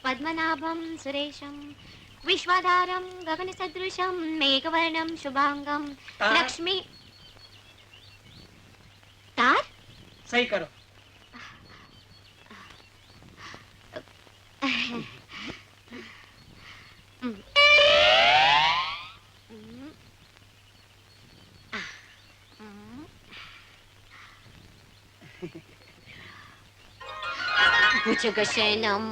पद्मनाभं सुरेशं विश्वाधारं गगनसदृशं मेघवर्णं शुभांगं लक्ष्मी तार सही करो। भुजगशयनं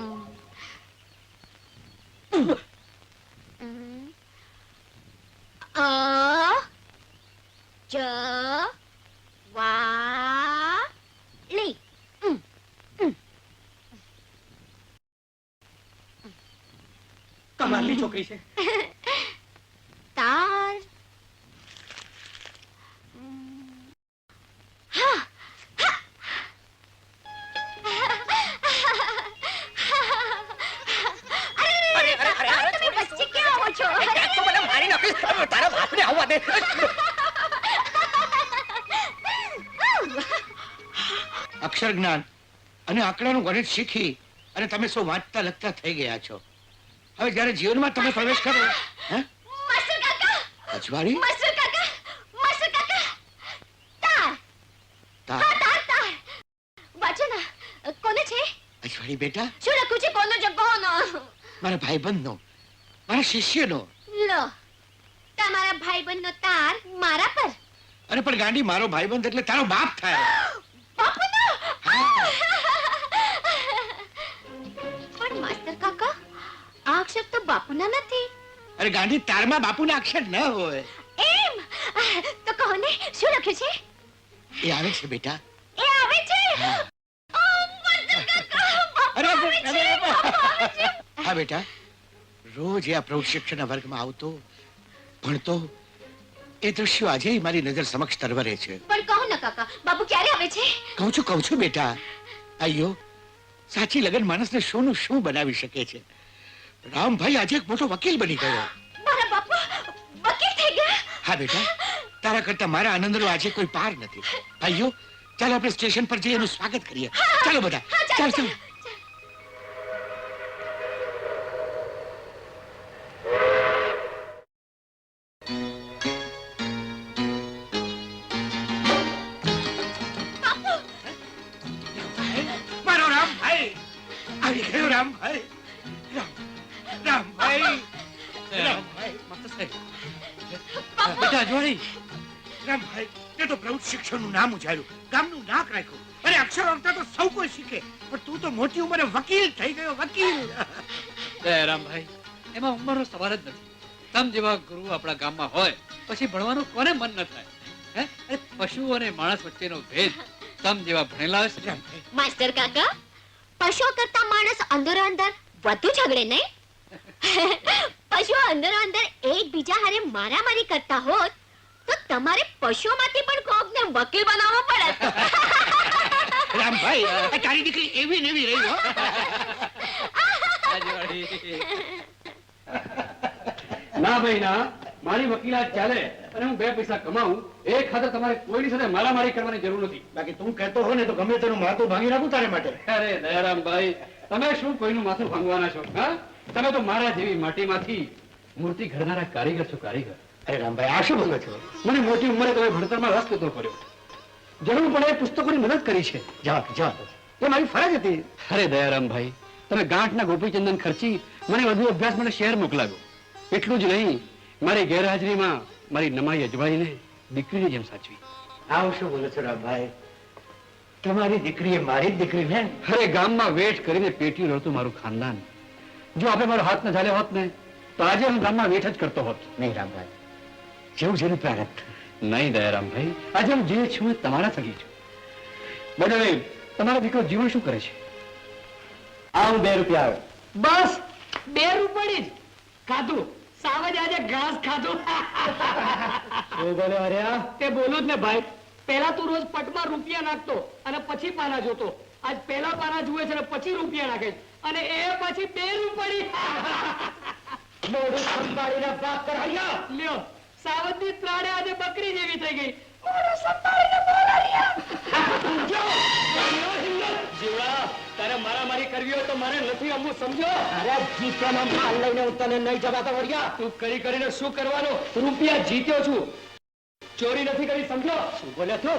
वाली कमालनी छोकरी છે. तार हाँ અક્ષર જ્ઞાન અને આંકડાનું ગણિત શીખી અને તમે સૌ વાંચતા લખતા થઈ ગયા છો. હવે જ્યારે જીવનમાં તમે પ્રવેશ કરો હે માસ્ટર કાકા અજવાળી માસ્ટર કાકા તાર તાર તાર તાર વાંચો ના કોને છે અજવાળી બેટા શું લખ્યું છે કોનો જગ્ગોનો મારા ભાઈબંધનો મારા શિષ્યનો લો તમારા ભાઈબંધનો તાર મારા પર અરે પણ ગાંડી મારો ભાઈબંધ એટલે તારો બાપ થાય. બાપુનો પણ માસ્ટર કાકા આ અક્ષર તો બાપુના નથી. અરે ગાંધી તારમાં બાપુના અક્ષર ન હોય. એમ તો કોને શું લખ્યું છે એ આવે છે બેટા એ આવે છે ઓ માસ્ટર કાકા અરે બાપુ આવે છે. હા બેટા રોજ આ પ્રૌઢ શિક્ષણના વર્ગમાં આવતો ભણતો એ દ્રશ્યો આજે મારી નજર સમક્ષ તરવરે છે. પણ કહો ને કાકા બાપુ ક્યારે આવે છે કહું છું બેટા આયો સાચી લગન માણસને શું બનાવી શકે છે. રામભાઈ આજે એક મોટો વકીલ બની ગયો. મારા બાપુ વકીલ થઈ ગયા. હા બેટા તારા કરતા મારા આનંદનો આજે કોઈ પાર નથી. ભાઈઓ ચાલો આપણે સ્ટેશન પર જઈ એનું સ્વાગત કરીએ. ચાલો બધા ચાલો. શિક્ષણનું નામ ઉજાડ્યું ગામનું નાક રાખ્યું. અરે અક્ષર આવતા તો સૌ કોઈ શીખે પણ તું તો મોટી ઉંમરે વકીલ થઈ ગયો. વકીલ રામભાઈ એમાં ઉંમરનો સવાલ જ નથી. તમ જેવા ગુરુ આપણા ગામમાં હોય પછી ભણવાનું કોને મન ન થાય હે? અરે પશુ અને માણસ વચ્ચેનો ભેદ તમ જેવા ભણેલા છે. માસ્ટર કાકા પશુઓ કરતા માણસ અંદરો અંદર વધુ ઝઘડે નહીં. પશુઓ અંદરો અંદર એકબીજા હારે મારામારી કરતા હોત તો તમારે પશુઓમાંથી પણ કોકને વકીલ બનાવવો પડે. રામભાઈ તારી દીકરી એવી ને એવી રહી હો. ના ભાઈ ના મારી વકીલાત ચાલે અને હું 2 પૈસા કમાઉં એ ખાતર તમારે કોઈની સાથે મારામારી કરવાની જરૂર નથી. બાકી તું કહેતો હો ને તો ગમે તેનું માથું ભાંગી નાખું તારે માટે. અરે દયારામભાઈ તમે શું કોઈનું માથું ભાંગવાના છો? હા તમે તો મારા જેવી માટીમાંથી મૂર્તિ ઘડનારા કારીગર છો. કારીગર. અરે રામભાઈ આ શું બોલો છો? મને મોટી ઉંમરે તમે ભણતરમાં રસ નતો પડ્યો. જરૂર પડે પુસ્તકોની મદદ કરી છે. જવા એ મારી ફરજ હતી. અરે દયારામભાઈ તમે ગાંઠના ગોપીચંદન ખર્ચી મને વધુ અભ્યાસ માટે શહેર મોકલાવ્યો. એટલું જ નહીં મારી ગેરહાજરીમાં મારી નમાઈ અજવાળીને દીકરીની જેમ સાચવી. આવું શું બોલો છો રામભાઈ? તમારી દીકરી એ મારી જ દીકરી ને. અરે ગામમાં વેઠ કરીને પેટ્યું રહેતું મારું ખાનદાન. જો આપણે મારો હાથ ન ઝાલ્યો હોત ને તો આજે હું ગામમાં વેઠ જ કરતો હોત. નહીં રામભાઈ જેવું જેનું પ્રારબ્ધ. નહીં દયારામભાઈ આજે હું જે છું એ તમારા થકી છું. બદલે તમારો દીકરો જીવન શું કરે છે? આવું 2 રૂપિયા આવે. બસ 2 રૂપિયા જ ખાધું. સાવજ આજે ઘાસ ખાધું. તે બોલું જ ને ભાઈ. પહેલા તું રોજ પટમાં રૂપિયા નાખતો અને પછી પાના જોતો. આજ પહેલા પાના જુએ છે અને પછી રૂપિયા નાખે અને એ પછી 2 રૂપિયા મોઢું સંભાળીને વાત કરાયા. લ્યો સાવજની ત્રાણે આજે બકરી જેવી થઈ ગઈ. મોઢું સંભાળીને બોલાયા. જીવા તારે મારામારી કરવી હોય તો મારે નથી રમવું, સમજો? અરે જીત્યાનો માલ લઈને હું તને નહીં જવા દઉં, વળગ્યા. તું કરી કરીને શું કરવાનું? રૂપિયા જીત્યો છું, ચોરી નથી કરી, સમજો? શું બોલે તું?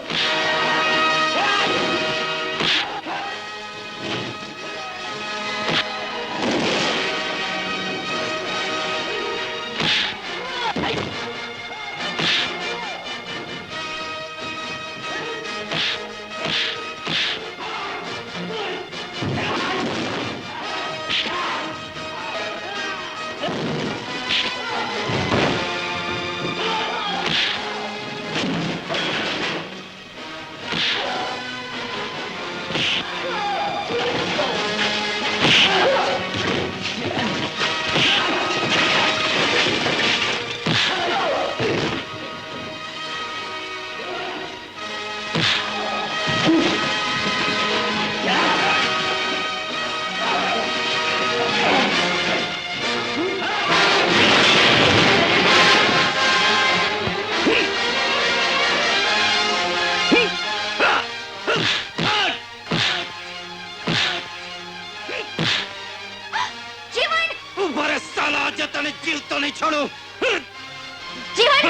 જીવન ઉભા રે સાલા, આજે તને જીવતો નહીં છોડું. જીવન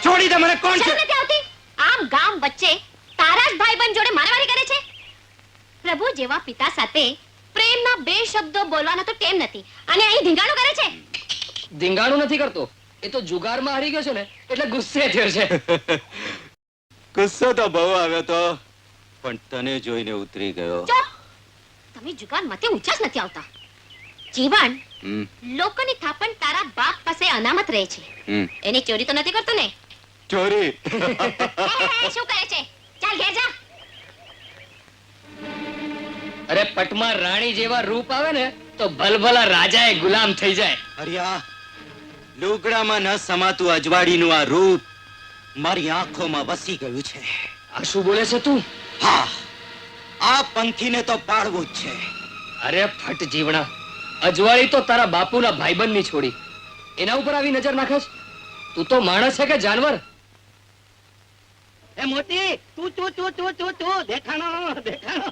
છોડી દે મને. કોણ છે? શરમ નથી આવતી? આમ ગામ વચ્ચે તારા જ ભાઈબંધ જોડે મારામારી કરે છે. પ્રભુ જેવા પિતા સાથે પ્રેમના બે શબ્દો બોલવાનો તો ટેમ નથી અને અહીં ધીંગાણું કરે છે. ધીંગાણું નથી કરતો, એ તો જુગારમાં હારી ગયો છે ને એટલે ગુસ્સે થયો છે. ગુસ્સો તો બહુ આવ્યો તો, પણ તને જોઈને ઉતરી ગયો. ચૂપ! તમે જુગારમાંથી ઊંચા જ નથી આવતા. જીવન, હમ, લોકોની થાપણ તારા બાપ પાસે અનામત રહે છે. હમ. એની ચોરી તો નથી કરતો ને? ચોરી? શું કરે છે? ચાલ ઘેર જા. અરે પટમાં રાણી જેવા રૂપ આવે ને તો ભલભલા રાજાએ ગુલામ થઈ જાય. હરિયા, લુગડામાં ન સમાતું અજવાળીનું આ રૂપ મારી આંખોમાં વસી ગયું છે. આ શું બોલે છે તું? હા, આ પંખીને તો પાડવું જ છે. અરે ફટ જીવણા, અજવાળી તો તારા બાપુના ભાઈબંધની છોડી, એના ઉપર આવી નજર નાખે છે? તું તો માણસ છે કે જાનવર? એ મોટી તું તું તું તું તું તું દેખાણો દેખાણો.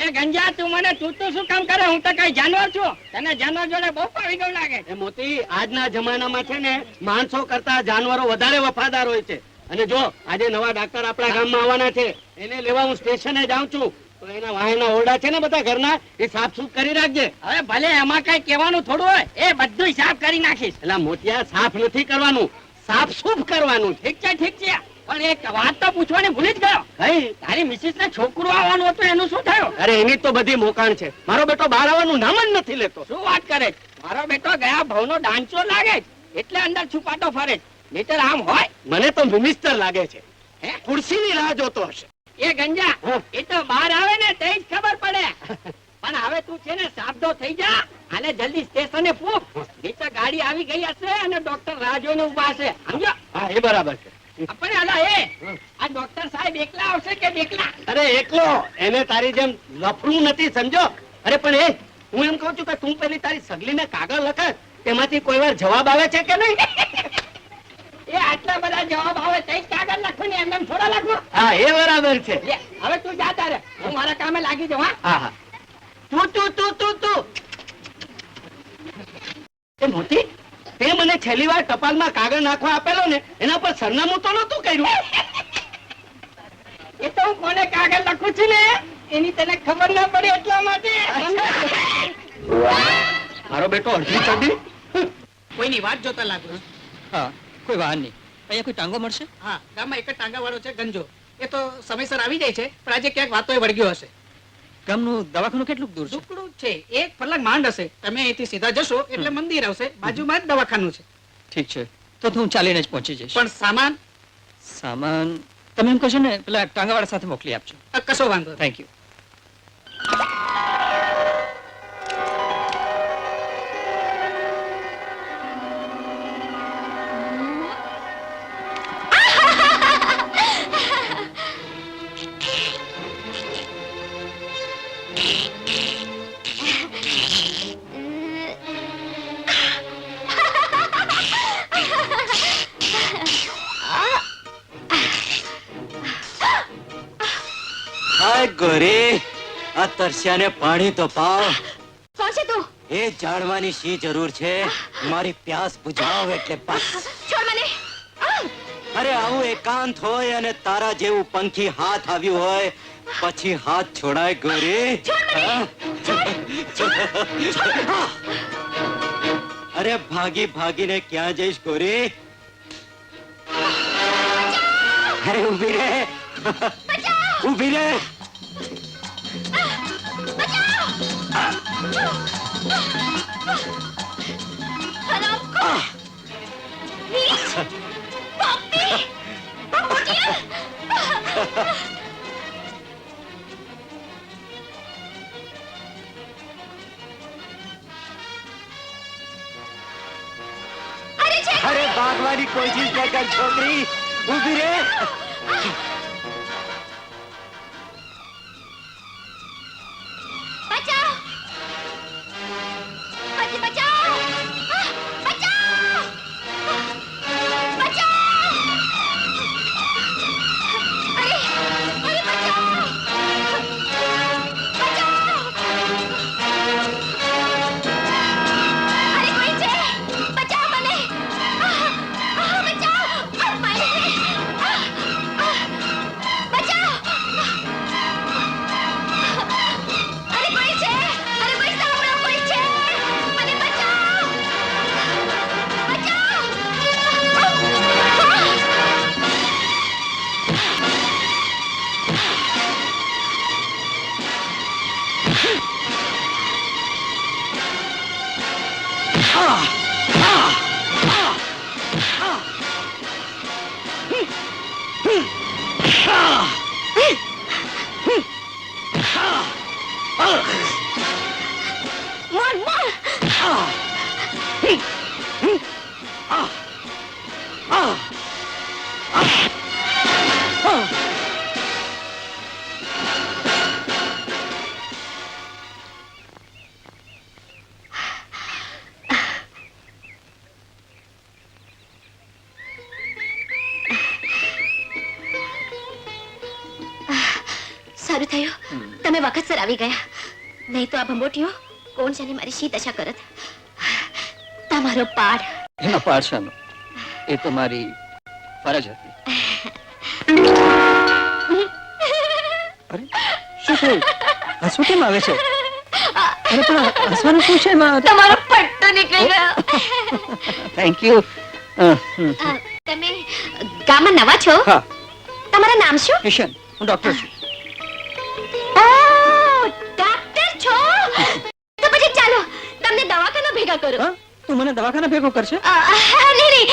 એ ગંજા તું મને તું તું શું કામ કરે? હું તો કઈ જાનવર છું? તને જાનવર જોડે બહુ પાવી ગયું લાગે. એ મોટી, આજના જમાનામાં છે ને માણસો કરતા જાનવરો વધારે વફાદાર હોય છે. અને જો આજે નવા ડાક્ટર આપણા ગામમાં આવવાના છે, એને લેવા હું સ્ટેશને જાઉં છું, તો એના વાહનના ઓરડા છે ને બધા ઘરના, એ સાફ સૂફ કરી રાખજે. હવે ભલે એમાં કઈ કહેવાનું થોડું હોય, એ બધું સાફ કરી નાખીશ. એટલે મોટિયા, સાફ નથી કરવાનું, સાફ સૂફ કરવાનું. ઠીક છે ઠીક છે, પણ એક વાત તો પૂછવાની ભૂલી જ ગયો. કઈ? તારી મિસિસ ને છોકરું આવવાનું હતું, એનું શું થયું? અરે એની તો બધી મોકાણ છે. મારો બેટો બહાર આવવાનું નામ જ નથી લેતો. શું વાત કરે છે? મારો બેટો ગયા ભાવનો ડાંચો લાગે છે, એટલે અંદર છુપાટો ફરે છે. નહીતર આમ હોય. મને તો મિનિસ્ટર લાગે છે. હે, ખુરશીની રાહ જોતો હશે. એ ગંજા, એ તો બહાર આવે ને તે જ ખબર પડે. પણ હવે તું છે ને સાબદો થઈ જા અને જલ્દી સ્ટેશને પૂછ. નહીતર ગાડી આવી ગઈ હશે અને ડોક્ટર રાહ જોઈને ઉભા હશે. સમજો? હા, એ બરાબર છે. આપણે અલા એ આ ડોક્ટર સાહેબ એકલા આવશે કે બેકલા? અરે એકલો. એને તારી જેમ લફરું નથી, સમજો? અરે પણ એ હું એમ કહું છું કે તું પેલી તારી સગલીને કાગળ લખે, તેમાંથી કોઈ વાર જવાબ આવે છે કે નહીં? એ આટલા બધા જવાબ આવે તે જ કાગળ લખું ને એમ થોડા લખું? હા, એ બરાબર છે. લે, હવે તું જા તારે, હું મારા કામે લાગી જાઉં. હા હા. તું તું તું તું તું એ મોટી, તે મને છેલ્લી વાર ટપાલમાં કાગળ નાખવા આપેલો ને, એના પર સરનામું તો નતું કર્યું. એ તો હું કોને કાગળ લખું છું ને એની તને ખબર ના પડે એટલા માટે. મારો બેટો અડધી ચડી કોઈની વાત જોતા લાગુ છું. હા, કોઈ વાહન નહીં. અહીંયા કોઈ ટાંગો મળશે? હા, ગામમાં એક જ ટાંગા વાળો છે ગંજો. એ તો સમયસર આવી જાય છે, પણ આજે ક્યાંક વાતોએ વળગ્યો હશે. ગામનું દવાખાનું કેટલું દૂર છે? ટુકડું જ છે, એક ફરલાંગ માંડ હશે. તમે અહીંથી સીધા જશો એટલે મંદિર આવશે, બાજુમાં જ દવાખાનું છે. ઠીક છે, તો હું ચાલીને જ પહોંચી જઈશ. પણ સામાન સામાન તમે એમ કહેશો ને પેલા ટાંગાવાળા સાથે મોકલી આપજો. કશો વાંધો નહીં. Thank you. હાય ગોરી, આ તરસ્યાને પાણી તો પાવ. કોણ છે તું? એ જાણવાની શી જરૂર છે? મારી પ્યાસ બુઝાવ એટલે બસ. છોડ મને. અરે આવું એકાંત હોય અને તારા જેવું પંખી હાથ આવ્યું હોય પછી હાથ છોડાય ગોરી? અરે ભાગી ભાગીને ક્યાં જઈશ ગોરી? અરે ઊભી રે, ઊભી રે. અરે ભાગવાની કોશિશ ન કર છોકરી, ઊભી રે. બચાવ! પછી બચાવ! બચાવ! બચાવ! અરે અરે બચાવ! બચાવ! અરે કોઈ છે? બચાવ મને! બચાવ! મને! બચાવ! અરે કોઈ છે? અરે કોઈ સાંભળો, કોઈ છે? મને બચાવ! બચાવ! મોન મોન! સારું થયું તમે વખતસર આવી ગયા, નહીં તો આ ભંબોટીઓ કોણ જાણે મારી શી દશા કરત. તમારો પાડ. એનો પાડશાનો એ તો મારી ફરજ હતી. અરે શું થયું? હસવું કેમ આવે છે? અરે પણ હસવાનું શું છે એમાં? તમારો પટ્ટો નીકળી ગયો. Thank you. તમે ગામમાં નવા છો? હા, તમારું નામ શું? કિશન, હું ડોક્ટર છું. ઓહ, ડોક્ટર છો? તો પછી ચાલો તમને દવાખાના ભેગા કરો. હા, તું મને દવાખાના ભેગો કરશે? નહીં નહીં,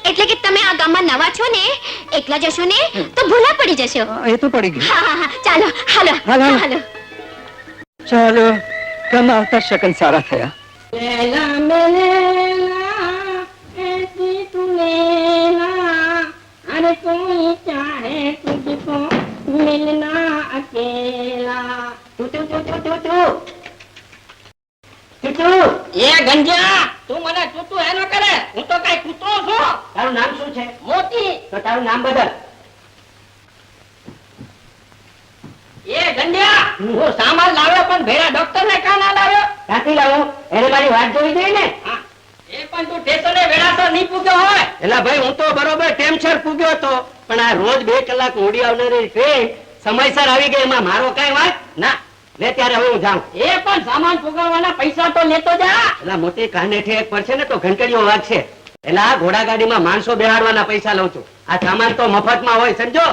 એટલે કે તમે આ ગામમાં નવા છો ને, એકલા જશો ને તો ભૂલા પડી જશો. એ તો પડી ગયું. હા હા હા, ચાલો હાલો હાલો, હાલો. હાલો. ચાલો, ગામમાં આવતા શકન સારા થયા. लेला मेला ऐसी तू लेला अरे कोई चाहे तुझको मिलना अकेला એ ગંજા તું મને તું એનો કરે હું તો કઈ કૂતરો છું. તારું નામ શું છે? મોતી. તો તારું નામ બદલ. એ ગંજા હું સામાન લાવ્યો પણ ભેરા ડોક્ટર ને કા ના લાવ્યો? ક્યાંથી લાવો? એને મારી વાત જોઈ ગઈ ને. એ પણ તું સ્ટેશને વેળાસર નહીં પૂગ્યો હોય. એલા ભાઈ હું તો બરોબર ટેમસર પૂગ્યો હતો, પણ આ રોજ 2 કલાક મોડી આવનારી ટ્રેન સમયસર આવી ગઈ, એમાં મારો કઈ વાત ના. લે ત્યારે હવે હું જાઉં. એ પણ સામાન પુગાડવાના પૈસા તો લેતો જા. એલા મોટી કાનેઠી એક પડશે ને તો ઘંટડીઓ વાગશે. એલા આ ઘોડાગાડીમાં માણસો બેહાડવાના પૈસા લઉં છું, આ સામાન તો મફતમાં હોય સમજો.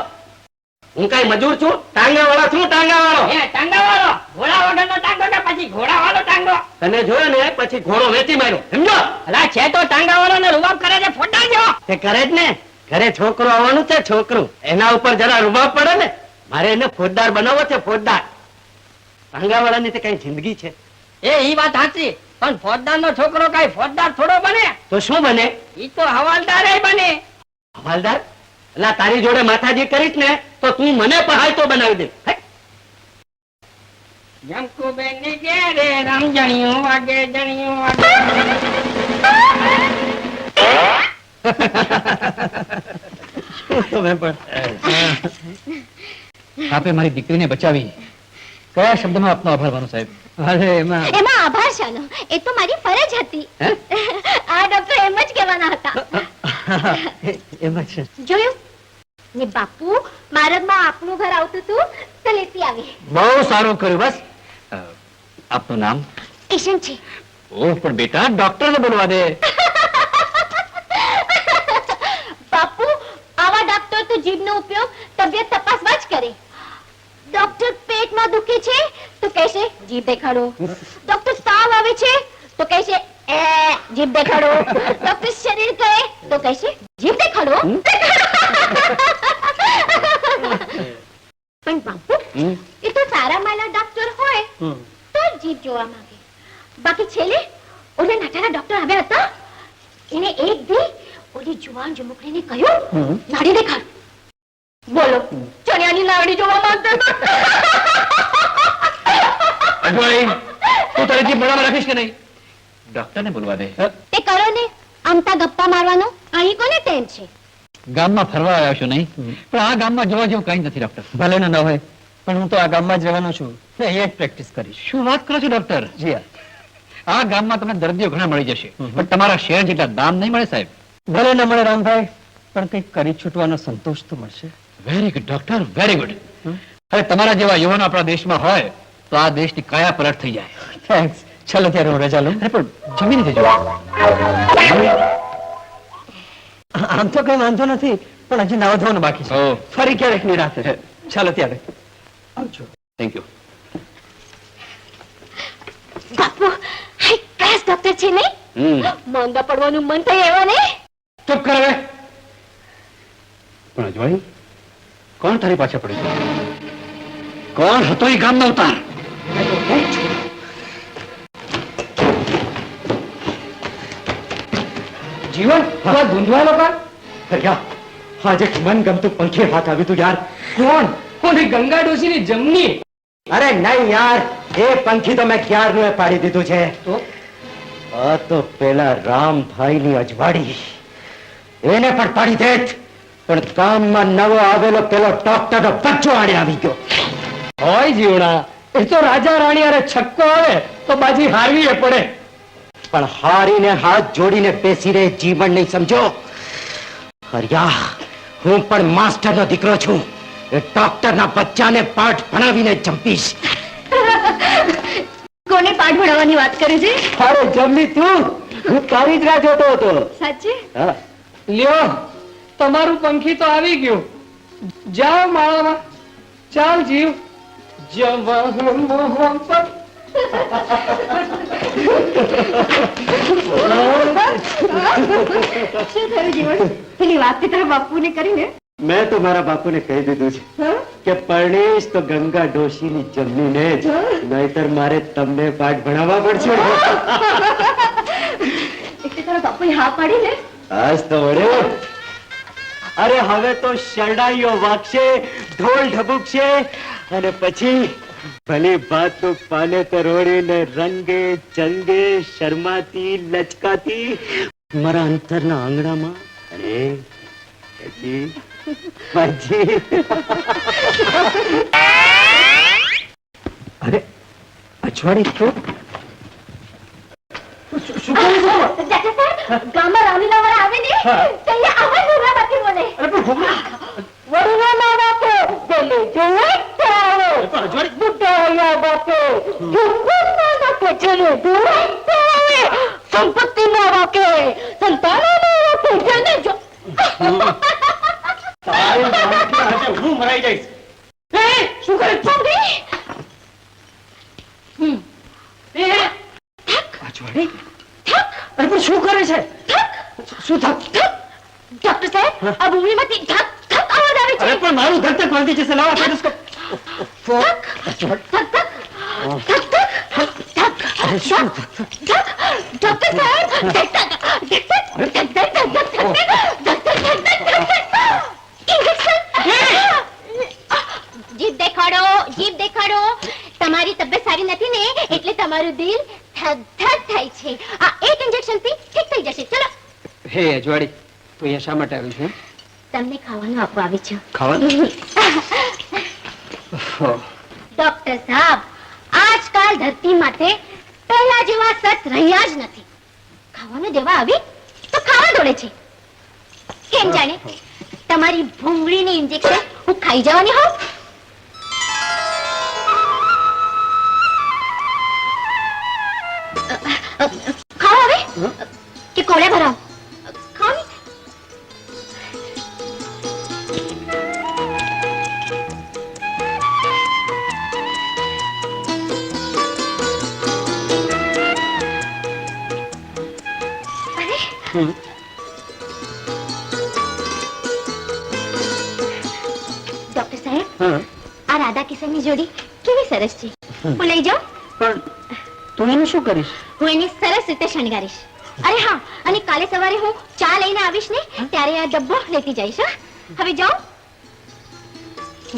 હું કઈ મજૂર છું? ટાંગા વાળો છું. ટાંગા વાળો. ટાંગા વાળો ઘોડા વગરનો ટાંગો કે પછી ઘોડા વાળો ટાંગો? તને જોયો ને પછી ઘોડો વેચી માર્યો સમજો. અલા છે તો ટાંગા વાળો ને રૂબાબ કરે છે ફોટા જો. તે કરે જ ને, ઘરે છોકરો આવવાનું છે, છોકરું એના ઉપર જરા રૂબાબ પડે ને. મારે એને ફોજદાર બનાવવો છે, ફોજદાર. ટાંગા વાળાની તો કઈ જિંદગી છે. એ ઈ વાત સાચી, પણ ફોજદાર નો છોકરો કઈ ફોજદાર થોડો બને. તો શું બને? ઈ તો હવાલદાર બને. હવાલદાર? એટલે તારી જોડે માથાજી કરીશ ને તો તું મને પહાય તો બનાવી દે. જમકુબેન ની ઘેરે રામજણિયું વાગે જણિયું વાગે. તમે પણ આપે મારી દીકરીને બચાવી, કયા શબ્દમાં આપનો આભાર માનો સાહેબ? અરે એમાં એમાં આભાર શાનો? એ તો મારી ફરજ હતી. આ ડોક્ટર એમ જ કહેવાના હતા. એમાં છે. જોયું ને બાપુ, મારગમાં આપનું ઘર આવતું હતું તો લેતી આવી. બહુ સારું કર્યું. બસ આપનું નામ? ઈશન છે. ઓહ, પણ બેટા ડોક્ટરને બોલવા દે. બાપુ, આવા ડોક્ટર તો જીભનો ઉપયોગ તબિયત તપાસવા જ કરે. ડોક્ટર પેટમાં દુખે છે તો કહેશે જીભ દેખાડો. ડોક્ટર તાવ આવે છે તો કહેશે જીભ દેખાડો. ડોક્ટર શરીર કહે તો કહેશે જીભ દેખાડો. પણ બાપુ, એ તો સારા માલા ડોક્ટર હોય તો જ જીભ જોવા માંગે. બાકી છેલ્લે ઓલા નાટાના ડોક્ટર આવ્યા હતા, એને એક દી ઓલી જુવાન જમુકડીને કહ્યું, નાડી દેખાડ. બોલો, ચણિયાની લાવડી જોવા માંગતા હતા. અજવાળી, તું તારી જીભ મોઢામાં રાખીશ કે નહીં? ડોક્ટરને બોલવા દે. તે કરો ને આમતા ગપ્પા મારવાનો. અહીં કોને ટેમ છે? ગામમાં ફરવા આવ્યો છું નહીં, પણ આ ગામમાં જોવા જેવું કઈ નથી ડોક્ટર. ભલે ન હોય, પણ હું તો આ ગામમાં જ રહેવાનો છું ને અહીંયા જ પ્રેક્ટિસ કરીશ. શું વાત કરો છો ડોક્ટર? જી હા. આ ગામમાં તમને દર્દીઓ ઘણા મળી જશે, પણ તમારા શહેર જેટલા દામ નહીં મળે સાહેબ. ભલે ન મળે રામભાઈ, પણ કંઈક કરી છૂટવાનો સંતોષ તો મળશે. Very good doctor, very good. અરે તમારા જેવા યુવાનો આપણા દેશમાં હોય તો આ દેશની કાયા પલટ થઈ જાય. થેન્ક્સ. ચાલો ત્યારે હું રજા લઉં. અરે પણ જમીને જજો. આમ તો કઈ વાંધો નથી, પણ હજી નાવા ધોવાનું બાકી છે. ઓહ. ફરી ક્યારેક ની રાતે. ચાલો ત્યારે આવજો. Thank you. Bapu, high class doctor છે ને? માંદા પડવાનું મન થાય એવા ને? ચૂપ કર હવે. પણ અજવાળી, કોણ તારી પાછળ પડી ગયું? કોણ હતો એ ગામનો અવતાર? જીવન હવે ધૂંધવાયેલો કા? આજે મન ગમતું પંખી હાથ આવ્યું તું યાર. કોણ? કોની? ગંગા ડોશીની જમની. અરે નહીં યાર, એ પંખી તો મેં ક્યારનું પાડી દીધું છે. આ તો પેલા રામભાઈની અજવાળી, એને પણ પાડી દેત, પણ ગામમાં નવો આવેલો પેલો ડોક્ટરનો બચ્ચો આડે આવી ગયો. હોય જીવડા, એ તો રાજા રાણી અરે છક્કો આવે તો બાજી હારવી પડે, પણ હારીને હાથ જોડીને બેસી રહે જીવન નહીં, સમજો? હરિયા, હું પણ માસ્ટરનો દીકરો છું. એ ડોક્ટરના બચ્ચાને પાઠ ભણાવીને જંપીશ. કોને પાઠ ભણાવવાની વાત કરે છે? અરે જમની તું, હું તારી જ રાહ જોતો હતો. સાચે? હા. લ્યો, તમારું પંખી તો આવી ગયું. જાઓ માળામાં. ચાલ જીવ. જવાન મોહબ્બત. શું થયું જીવન? પેલી વાત તે તારા બાપુને કરીને? મેં તો મારા બાપુને કહી દીધું છે કે પરણીશ તો ગંગા ડોશીની જમનીને જ, નહીતર મારે તમને પાઠ ભણાવવા પડશે. એટલે તારા બાપુએ હા પાડી ને? આજ તો વળ્યો. અરે હવે તો શરણાઈઓ વાગશે, ઢોલ ઢબુકશે, અને પછી ભલી ભાતનું પાને તરોડીને રંગે ચંગે શરમાતી લચકાતી મારા અંતરના આંગણામાં, અને પછી અરે અજવાળી તો ગામમાં રામીલા વાળા આવે ને તો અહીંયા આવા ઘોડા બાકી બોલે. વરુણા બાપો બોલે જોવે તો આવે. બુદ્ધા અહીંયા બાપો ગુંગુના બાપો ચલો જોવે તો આવે. સંપત્તિ ના વાકે સંતાનો ના વાકે જેને જો. હું મરાઈ જઈશ. શું કરે છોકરી? અજવાળી, અરે પણ શું કરે છે? શું થક? ડોક્ટર સાહેબ, આ ભૂમિમાંથી ધક ધક અવાજ આવે છે. અરે પણ મારું ધક વાંધી જશે. લાવો ટેલિસ્કોપ. ડોક્ટર સાહેબ, જીભ દેખાડો, જીભ દેખાડો. તમારી તબિયત સારી નથી ને એટલે તમારું દિલ ધક ધક થાય છે. આ એક ઇન્જેક્શન થી ઠીક થઈ જશે. ચલો. હે અજવાળી, તું અહીંયા શા માટે આવી છે? તમને ખાવાનું આપવા આવી છું. ખાવાનું? ડોક્ટર સાહેબ, આજકાલ ધરતી માટે પહેલા જેવા સત રહ્યા જ નથી. ખાવાનું દેવા આવી તો ખાવા દોડે છે. કેમ જાણે તમારી ભૂંગળીની ઇન્જેક્શન હું ખાઈ જવાની હોઉં? ખાઓ હવે કે કોળે ભરાવ? ખાઓ ને. ડોક્ટર સાહેબ, આ રાધા કિશનની જોડી કેવી સરસ છે. હું લઈ જાઉં? પણ તું એનું શું કરીશ? હું એને સરસ રીતે શણગારીશ. અરે હા, અને કાલે સવારે હું ચા લઈને આવીશ ને ત્યારે આ ડબ્બો લેતી જઈશ. હા? હવે જાઉં?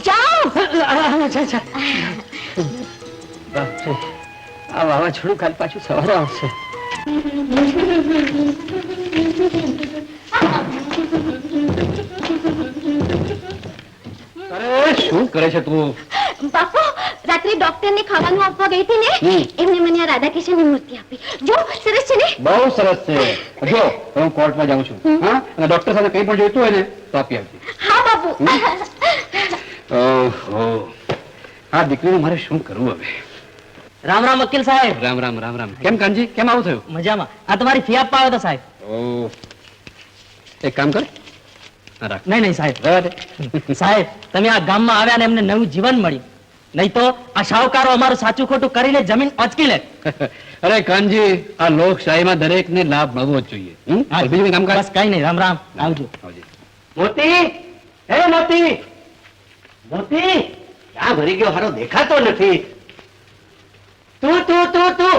જાઉં. બાપરે, આ વાવાઝોડું કાલ પાછું સવારે આવશે. અરે શું કરે છે તું? બાપુ, રાત્રે ડોક્ટર ને ખાવાનું આપવા ગઈ હતી ને, એમને મને આ રાધા કિશનની મૂર્તિ આપી. જો સરસ છે ને? બહુ સરસ છે. જો હું કોર્ટમાં જાઉં છું, હા, અને ડોક્ટર સાથે કંઈ પણ જોઈતું હોય ને તો આપી આવજે. હા બાપુ. ઓહો, આ દીકરીનું મારે શું કરવું હવે? રામ રામ વકીલ સાહેબ. રામ રામ રામ રામ. કેમ કાનજી, કેમ આવું થયું? મજામાં. આ તમારી ફી આપવા આવ્યો હતો સાહેબ. ઓહ, એક કામ કર, આ રાખ. નહીં નહીં સાહેબ, રહેવા દે. સાહેબ તમે આ ગામમાં આવ્યા ને એમને નવું જીવન મળ્યું. નહીં તો આ શાહુકારો અમારું સાચું ખોટું કરીને જમીન ઓચકી લે. અરે કાનજી, આ લોકશાહીમાં દરેકને લાભ મળવો જ જોઈએ. હા, બીજું કંઈ કામ કર. બસ કઈ નહીં. રામ રામ. આવજો. આવજે. મોતી, હે મોતી, મોતી, ક્યાં ભરી ગયો? હારો દેખાતો નથી. તું તું તું તું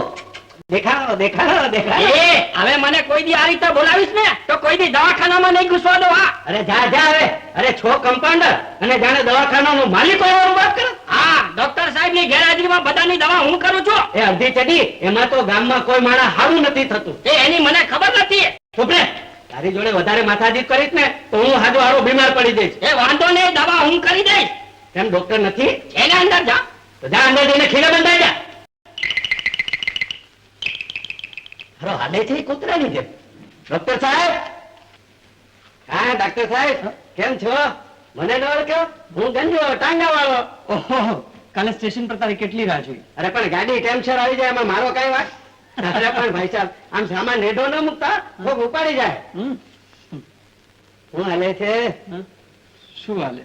દેખાડો દેખાડો દેખાડો. એ હવે મને કોઈ દી આ રીતે બોલાવીશ ને તો કોઈ દી દવાખાનામાં નહીં ઘૂસવા દો. હા અરે જા જા હવે. અરે છો કમ્પાઉન્ડર અને જાણે દવાખાનાનો માલિક હોય એવો વાત કરે. હા, ડોક્ટર સાહેબ ની ગેરહાજરીમાં બધાની દવા હું કરું છું. એ અડધી ચડી, એમાં તો ગામમાં કોઈ માણસ હારું નથી થતું. એ એની મને ખબર નથી. ચૂપ રે. તારી જોડે વધારે માથાજીત કરીશ ને તો હું હાજો હારો બીમાર પડી જઈશ. એ વાંધો નહીં, દવા હું કરી દઈશ. એમ ડોક્ટર નથી? એને અંદર જા. તો જા અંદર જઈને ખીલે બંધાઈ જા. હારો હાલે છે ઈ કૂતરાની જેમ. ડોક્ટર સાહેબ, હા ડોક્ટર સાહેબ, કેમ છો? મને ન ઓળખ્યો? હું ગંજો ટાંગા વાળો. ઓહો, કાલે સ્ટેશન પર તારી કેટલી રાહ જોઈ. અરે પણ ગાડી ટાઈમસર આવી જાય એમાં મારો કઈ વાત? અરે પણ ભાઈ સાહેબ, આમ સામાન નેડો ન મૂકતા કોક ઉપાડી જાય. હું હાલે છે? શું હાલે?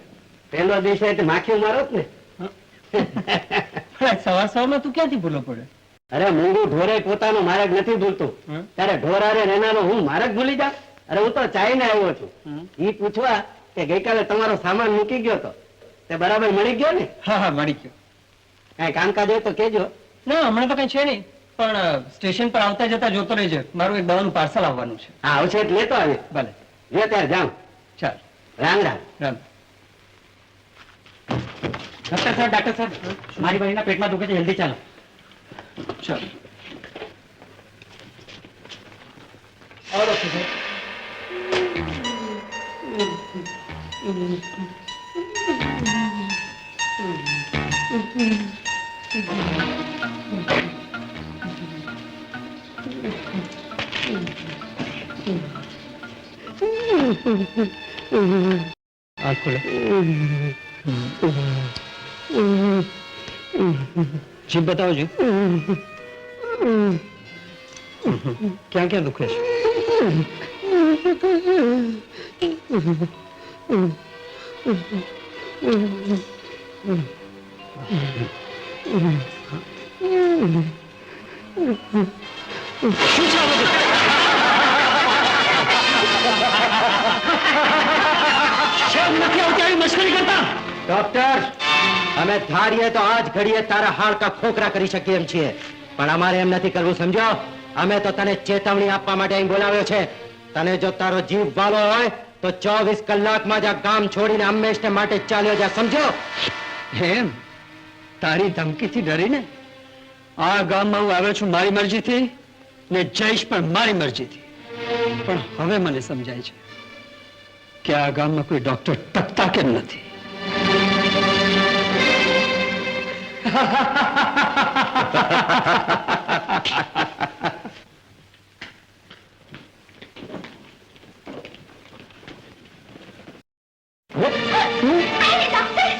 પેલો દિવસે તે માખી મારો જ ને. સવાર સવારમાં તું ક્યાંથી ભૂલો પડે? અરે મૂંગું ઢોરે પોતાનો માર્ગ નથી ભૂલતું, ત્યારે ઢોરારે એનાનો હું માર્ગ ભૂલી જાઉં? અરે હું તો ચાઈને આવ્યો છું ઈ પૂછવા કે ગઈકાલે તમારો સામાન મૂકી ગયો તો તે બરાબર મળી ગયો ને? હા હા, મળી ગયો. કઈ કામકાજ હોય તો કેજો. ના, હમણાં તો કઈ છે નહીં, પણ સ્ટેશન પર આવતા જતા જોતો રહેજે. મારું એક દવાનું પાર્સલ આવવાનું છે. હા આવશે એટલે લેતો આવી. ભલે. જો ત્યારે જાઉં. ચાલ. રામ રામ. રામ. ડોક્ટર સાહેબ, મારી બહેનના પેટમાં દુખે છે, જલ્દી ચાલો. ચાલ. આવો ડોક્ટર સાહેબ. આંખ ખોલો. જીભ બતાવો જી. ક્યાં ક્યાં દુખે છે? ડોક્ટર, અમે ધારીએ તો આજ ઘડીએ તારા હાડકા ખોખરા કરી શકીએ એમ છીએ, પણ અમારે એમ નથી કરવું, સમજો? અમે તો તને ચેતવણી આપવા માટે અહીં બોલાવ્યો છે. તને જો તારો જીવ વાલો હોય તો 24 કલાકમાં જ આ ગામ છોડીને હંમેશને માટે ચાલ્યો જા, સમજો? એમ તારી ધમકીથી ડરીને આ ગામમાં હું આવ્યો છું મારી મરજીથી, ને જઈશ પણ મારી મરજીથી. પણ હવે મને સમજાય છે કે આ ગામમાં કોઈ ડોક્ટર ટકતા કેમ નથી. અરે, ડોક્ટર,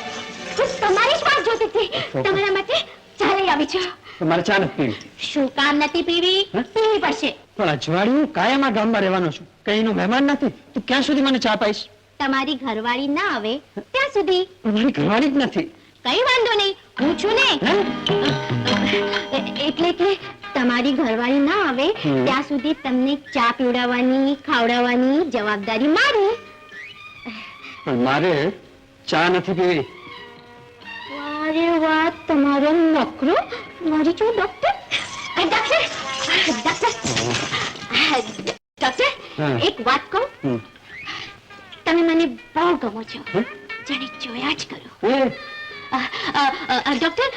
હું તમારી જ વાત જોતી હતી. તમારા માટે ચા લઈ આવી છું. મારે ચા નથી પીવી. શું કામ નથી પીવી? પીવી પડશે. પણ અજવાળિયું કાયમ આ ગામમાં રહેવાનો છું, કઈ એનો મહેમાન નથી. તું ક્યાં સુધી મને ચા પાઈશ? તમારી ઘરવાળી ના આવે ત્યાં સુધી. પણ મારી ઘરવાળી જ નથી. કઈ વાંધો નહીં, હું છું ને. એટલે કે તમારી ઘરવાળી ના આવે ત્યાં સુધી તમને ચા પીવડાવવાની, ખાવડાવવાની જવાબદારી મારી. પણ મારે ચા નથી પીવી. અરે વાહ, તમારો નખરો. મારી જો ડોક્ટર. ડોક્ટર, હા. એક વાત કહું, હમ. તમે મને બહુ ગમો છો. જાણે જોયા જ કરો. ડોક્ટર,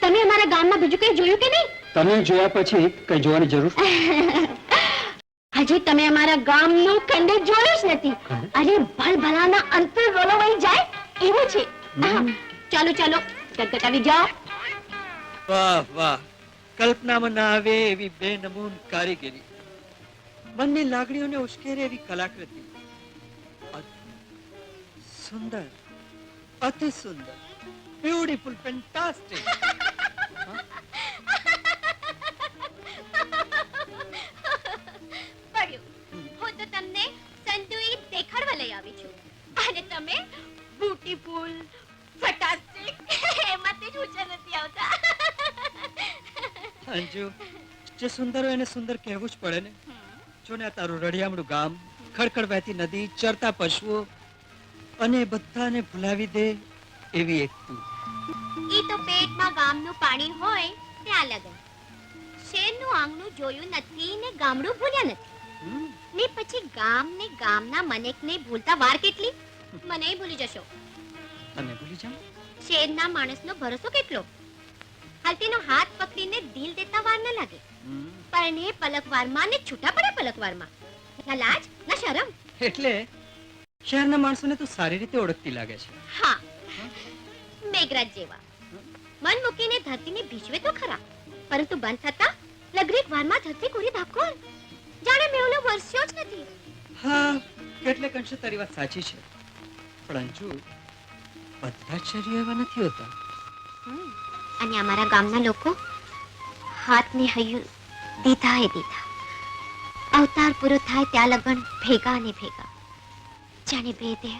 તમે અમારા ગામમાં બીજું કઈ જોયું કે નહીં? તમે જોયા પછી કઈ જોવાની જરૂર? હજી તમે અમારા ગામનું ખંડેર જોયું જ નથી. અરે ભલભલાના અંતર રોલવાઈ જાય એવું છે. ચાલો ચાલો, ગટગટાવી જાઓ. વાહ વાહ, કલ્પનામાં ના આવે એવી બેનમૂન કારીગરી, મનની લાગણીઓને ઉશ્કેરે એવી કલાકૃતિ. સુંદર, અતિ સુંદર, બ્યુટીફુલ, ફેન્ટાસ્ટિક. પડ્યું. હું તો તમને સંતુલિત દેખાડવા લઈ આવી છું અને તમે બ્યુટીફુલ, ફેન્ટાસ્ટિક એમાંથી જ ઊંચા નથી આવતા. અંજુ, જે સુંદર હોય એને સુંદર કહેવું જ પડે ને. જો ને આ તારું રળિયામણું ગામ, ખડખડ વહેતી નદી, ચરતા પશુઓ અને બધાને ભૂલાવી દે એવી એક તું. ઈ તો પેટમાં ગામનું પાણી હોય ત્યાં લગન. શેરનું આંગણું જોયું નથી ને ગામડું ભૂલ્યા નથી. ને પછી ગામ ને ગામના મનેકને ભૂલતા વાર કેટલી? મને ભૂલી જશો. તને ભૂલી જાઉં? શેરના માણસનો ભરોસો કેટલો? હાલતીનો હાથ પકડીને દિલ દેતા વાર ન લાગે. પણ એ પલકવારમાં ને છૂટા પડે પલકવારમાં. ના લાજ ના શરમ. એટલે શહેરના માણસોને તું સારી રીતે ઓળખતી લાગે છે. હા, મેઘરાજ જેવા. મન મૂકીને ધરતીને ભીજવે તો ખરા, પરંતુ બંધ થતા લગરીક વારમાં ધરતી કોરી ધાપકોર. જાણે મેવલો વરસ્યો જ નથી. હા, કેટલેક અંશે તારી વાત સાચી છે. પણ અંજુ, બધા જ શરીરો એવા નથી હોતા. અને અમારા ગામના લોકો હાથને હૈયું દીધા એ દીધા. અવતાર પૂરો થાય ત્યાં લગન ભેગા ને ભેગા. જાણે બે દેહ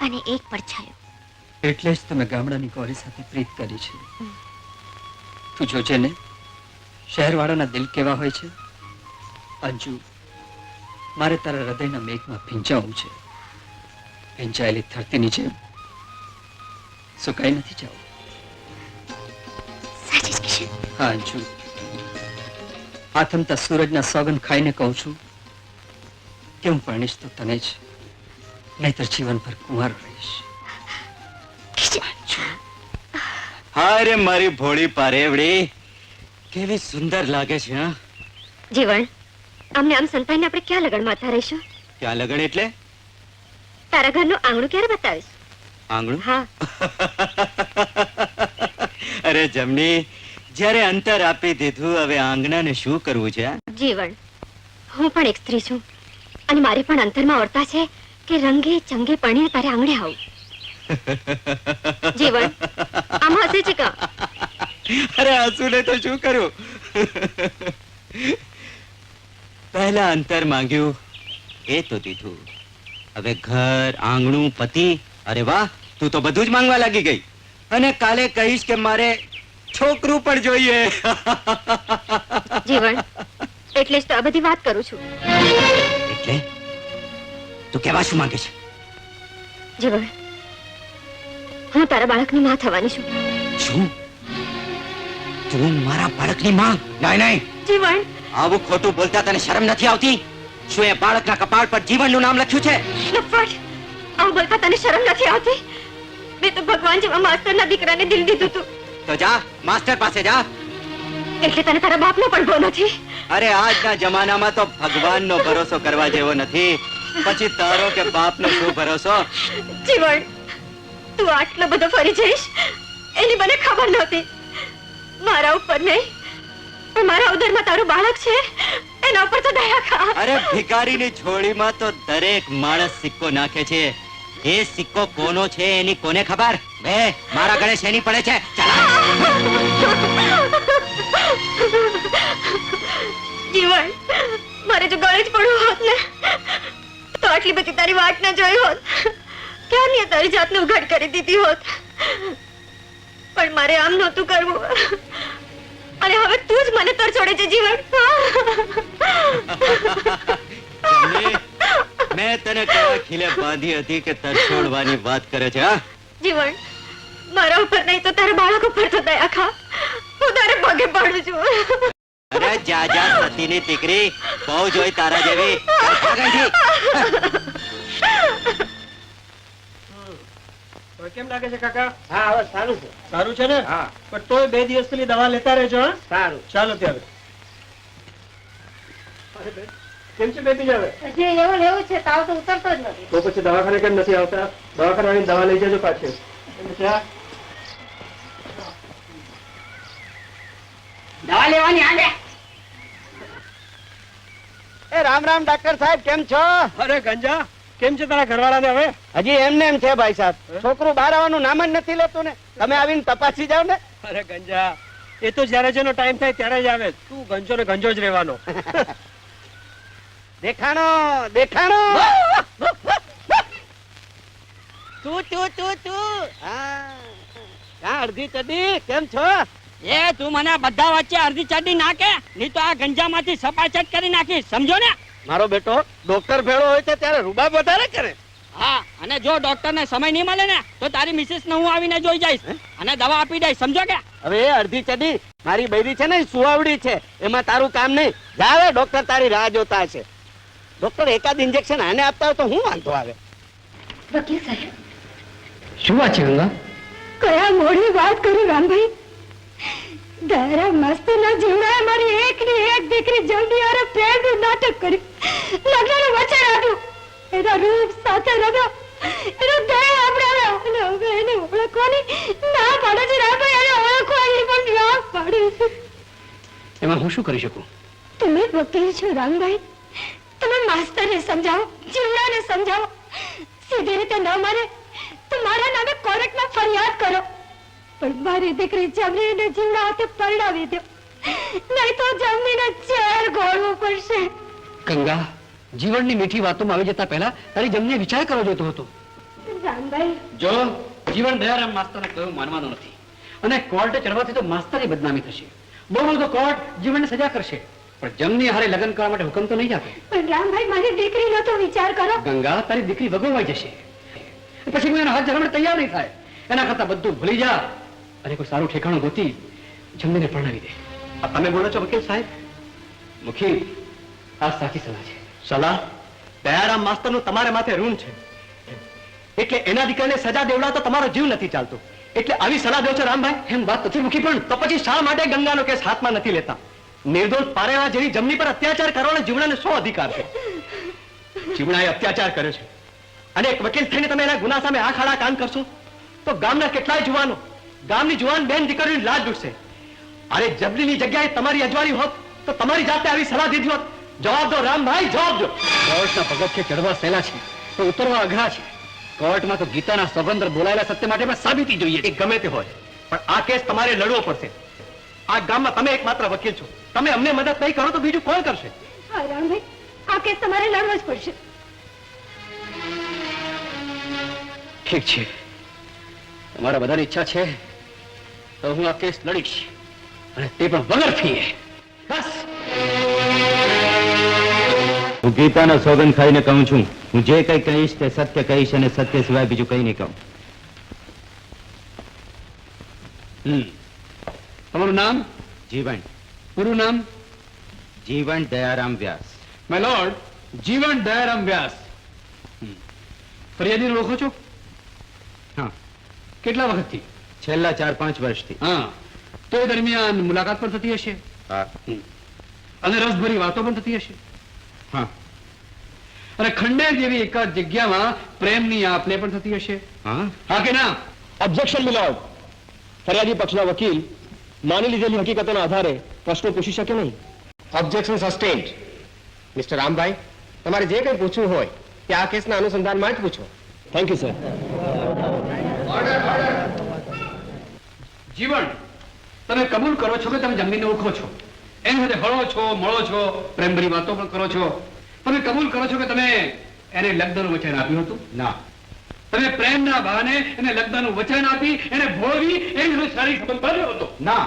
અને એક પડછાયો. એટલે જ તમે ગામડાની કોરી સાથે પ્રીત કરી છે. તું જોજે ને, શહેરવાળાના દિલ કેવા હોય છે. અંજુ, મારે તારા હૃદયના મેઘમાં ભીંજાવું છે. ભીંજાયેલી ધરતીની જેમ સુકાઈ નથી જાવ. સાચી જ કિશન. હા અંજુ, આથમતા સૂરજના સોગન ખાઈને કહું છું કે હું પરણીશ તો તને જ, નહીતર જીવન પર કુંવારો રહીશ. હારે મારી ભોળી પારેવડી, કેવી સુંદર લાગે છે. હા, જીવન, અમને આમ સંતાઈને આપણે ક્યાં લગન માથા રહીશું? ક્યાં લગન એટલે? તારા ઘરનું આંગણું ક્યારે બતાવીશ? આંગણું? હા. અરે જમની, જ્યારે અંતર આપી દીધું, હવે આંગણાને શું કરવું છે? જીવન, હું પણ એક સ્ત્રી છું અને મારે પણ અંતરમાં ઓળતા છે કે રંગે ચંગે પરણીને તારે આંગણે આવું. જીવન, આમ હસે છે કા? અરે હસુને તો શું કર્યું? પહેલા અંતર માંગ્યું એ તો દીધું, હવે ઘર, આંગણું, પતિ. અરે વાહ, તું તો બધું જ માંગવા લાગી ગઈ. અને કાલે કહીશ કે મારે છોકરું પણ જોઈએ. જીવન, એટલે જ તો આ બધી વાત કરું છું. એટલે તું કેવા શું માંગે છે? જીવન, હું તારા બાળકની માં થવાની છું. શું તું મારા બાળકની માં? નહીં નહીં, જીવન, આવું ખોટું બોલતા તને શરમ નથી આવતી? શું એ બાળકના કપાળ પર જીવનનું નામ લખ્યું છે? લફટ, આવું બોલતા તને શરમ નથી આવતી? મેં તો ભગવાન જેવા માસ્તરના દીકરાને દિલ દીધું તું. તો જા, માસ્ટર પાસે જા. એટલે તને તારા બાપનો પણ ભો નથી? અરે આજના જમાનામાં તો ભગવાનનો ભરોસો કરવા જેવો નથી, પછી તારો કે બાપનો શું ભરોસો? જીવન, તું આટલો બધો ફરી જઈશ એની મને ખબર નહોતી. મારા ઉપર નહીં પણ મારા ઉદરમાં તારું બાળક છે એના ઉપર તો દયા ખા. અરે ભિખારીની છોડીમાં તો દરેક માણસ સિક્કો નાખે છે. એ સિક્કો કોનો છે એની કોને ખબર? બે મારા ગળે શેની પડે છે? ચલા જીવન, મારે જો ગળે જ પડવું હોત ને તો આટલી બધી તારી વાટ ના જોઈ હોત. ક્યારની તારી જાતને ઉઘાડ કરી દીધી હોત. પણ મારે આમ નહોતું કરવું અને હવે તું જ મને તરછોડે છે જીવન. મેં તને કેવા ખીલે બાંધી હતી કે તરછોડવાની વાત કરે છે? હા જીવન, મારા ઉપર નહીં તો તારા બાળક ઉપર તો દયા ખા. હું તારે પગે પડું છું. અરે જા જા સતીની દીકરી, બહુ જોઈ તારા જેવી. ચાલ, ભાગ અહીંથી. કેમ લાગે છે કાકા? હા હવે સારું છે. સારું છે ને? હા પણ તોય 2 દિવસ પેલી દવા લેતા રહેજો. હા, સારું. ચાલો ત્યારે. અરે બેન, કેમ છે બેબી હવે? હજી એવું લેવું છે, તાવ તો ઉતરતો જ નથી. તો પછી દવાખાને કેમ નથી આવતા? દવાખાને આવીને દવા લઈ જજો પાછી. દવા લેવાની આગે. એ રામ રામ ડોક્ટર સાહેબ, કેમ છો? અરે ગંજા, કેમ છે તારા ઘરવાળાને હવે? હજી એમને એમ છે ભાઈ સાહેબ. છોકરું બહાર આવવાનું નામ જ નથી લેતું ને. તમે આવીને તપાસી જાવ ને. અરે ગંજા, એ તો જ્યારે જેનો ટાઈમ થાય ત્યારે જ આવે. તું ગંજો ને ગંજો જ રહેવાનો. દેખાણો દેખાણો. તું તું તું તું. હા અડધી ચડી, કેમ છો? એ તું મને બધા વચ્ચે અડધી ચડ્ડી નાખે નહીં તો આ ગંજામાંથી સપાચટ કરી નાખીશ, સમજો ને? મારો બેટો ડોક્ટર ભેળો હોય છે ત્યારે રૂબાબ વધારે કરે. હા, અને જો ડોક્ટર ને સમય નહીં મળે ને તો તારી મિસિસ ને હું આવીને જોઈ જઈશ અને દવા આપી દઈશ, સમજો કે? હવે એ અડધી ચડી મારી બૈરી છે ને એ સુવાવડી છે, એમાં તારું કામ નહીં. જાવે ડોક્ટર તારી રાહ જોતા હશે. ડોક્ટર એકાદ ઇન્જેક્શન આને આપતા હોય તો હું વાંધો આવે? વકીલ સાહેબ, શું વાત છે ગંગા? કયા મોડની વાત કરું રામભાઈ? દયા મસ્તીના જીવડાએ મારી એકની એક દીકરી જલ્દી અરે પ્રેમનું નાટક કર્યું. લગ્નનું વચન આપ્યું. એના રૂપ સાથે રમ્યો, એનો દયા આપણાવ્યો અને હવે એને ઓળખવાની ના પાડે છે રામભાઈ. એને ઓળખવાની પણ ના પાડે છે. એમાં હું શું કરી શકું? તમે વકીલ છો રામભાઈ, તમે માસ્તરને સમજાવો, જીવડાને સમજાવો. સીધી રીતે ન માને તો મારા નામે કોર્ટમાં ફરિયાદ કરો. પણ મારી દીકરી જમીને જીવડા હાથે પરણાવી દો, નહીં તો જમીને ઝેર ઘોળવું પડશે. ગંગા, જીવનની મીઠી વાતોમાં આવી જતા પહેલા તારી જમને વિચાર કરવો જોઈતો હતો. રામભાઈ, જો જીવન દયારામ માસ્તરને કહ્યું માનવાનું નથી અને કોર્ટે ચડવાથી તો માસ્તરની બદનામી થશે. બહુ તો કોર્ટ જીવનને સજા કરશે પણ જમની હારે લગ્ન કરવા માટે હુકમ તો નહીં આપે. પણ રામભાઈ, મારી દીકરીનો તો વિચાર કરો. ગંગા, તારી દીકરી ભગવાઈ જશે પછી હું એના હાથ ધરવા માટે તૈયાર નહીં થાય. એના કરતા બધું ભૂલી જા અને કોઈ સારું ઠેકાણું ગોતી જમનીને પરણાવી દે. આ તમે બોલો છો વકીલ સાહેબ? મુખી, આ સાચી સલાહ છે. સલાહ? દયારામ માસ્તરનું તમારે માથે ઋણ છે એટલે એના દીકરાને સજા દેવડાવતો તમારો જીવ નથી ચાલતો એટલે આવી સલાહ દો છો રામભાઈ? એમ વાત નથી મુખી, પણ તો પછી શા માટે ગંગાનો કેસ હાથમાં નથી લેતા? નિર્દોષ પારેવા જેવી જમની પર અત્યાચાર કરવાનો જીવડાને શું અધિકાર છે? જીવડાએ અત્યાચાર કર્યો છે અને એક વકીલ થઈને તમે એના ગુના સામે આંખ આડા કાન કરશો તો ગામના કેટલાય જુવાનો, ગામની જુવાન બેન દીકરીની લાજ ડૂબશે. અરે જબલીની જગ્યાએ તમારી અજવાળી હોત તો તમારી જાતે આવી સલાહ દીધી હોત. જવાબ દો રામભાઈ, જવાબ દો. કોર્ટના પગથિયે ચડવા સહેલા છે તો ઉતરવા અઘરા છે. કોર્ટમાં તો ગીતાના સોગંદર બોલાયેલા સત્ય માટે પણ સાબિતી જોઈએ. એ ગમે તે હોય પણ આ કેસ તમારે લડવો પડશે. આ ગામમાં તમે એકમાત્ર વકીલ છો. તમે અમને મદદ નહીં કરો તો બીજું કોણ કરશે? હા રામભાઈ, આ કેસ તમારે લડવો જ પડશે. ઠીક છે, તમારા બધાની ઈચ્છા છે તો હું આ કેસ લડીશ અને તે પણ વગર ફીએ. બસ. હું ગીતાનો સોગંદ ખાઈને કહું છું, હું જે કંઈ કહીશ તે સત્ય કહીશ અને સત્ય સિવાય બીજું કંઈ નહીં કહું. તમારું નામ? જીવન. પૂરું નામ? જીવન દયારામ વ્યાસ. માય લોર્ડ, જીવન દયારામ વ્યાસ. ફરિયાદીને ઓળખો છો? હા, કેટલા વખતથી? છેલ્લા 4-5 વર્ષથી. હા, તો એ દરમિયાન મુલાકાત પણ થતી હશે? હા. અને રસભરી વાતો પણ થતી હશે? હા. અને ખંડેર જેવી એકાદ જગ્યામાં પ્રેમની આપ લે પણ થતી હશે. હા હા કે ના? ઓબ્જેક્શન મિલોર્ડ, ફરિયાદી પક્ષના વકીલ માની લીધેલી હકીકતોના આધારે પ્રશ્નો પૂછી શકે નહીં. ઓબ્જેક્શન સસ્ટેન્ડ. મિસ્ટર રામભાઈ, તમારે જે કંઈ પૂછવું હોય તે આ કેસના અનુસંધાનમાં જ પૂછો. Thank you sir. જીવન, તમે કબૂલ કરો છો કે તમે જમીનને ઓળખો છો, એની સાથે હળો છો, મળો છો, પ્રેમભરી વાતો પણ કરો છો. તમે કબૂલ કરો છો કે તમે એને લગ્નનું વચન આપ્યું હતું? ના. તમે પ્રેમના બહાને એને લગ્નનું વચન આપી એને ભોળવી એની સાથે શારીરિક સંબંધ બાંધ્યો હતો? ના,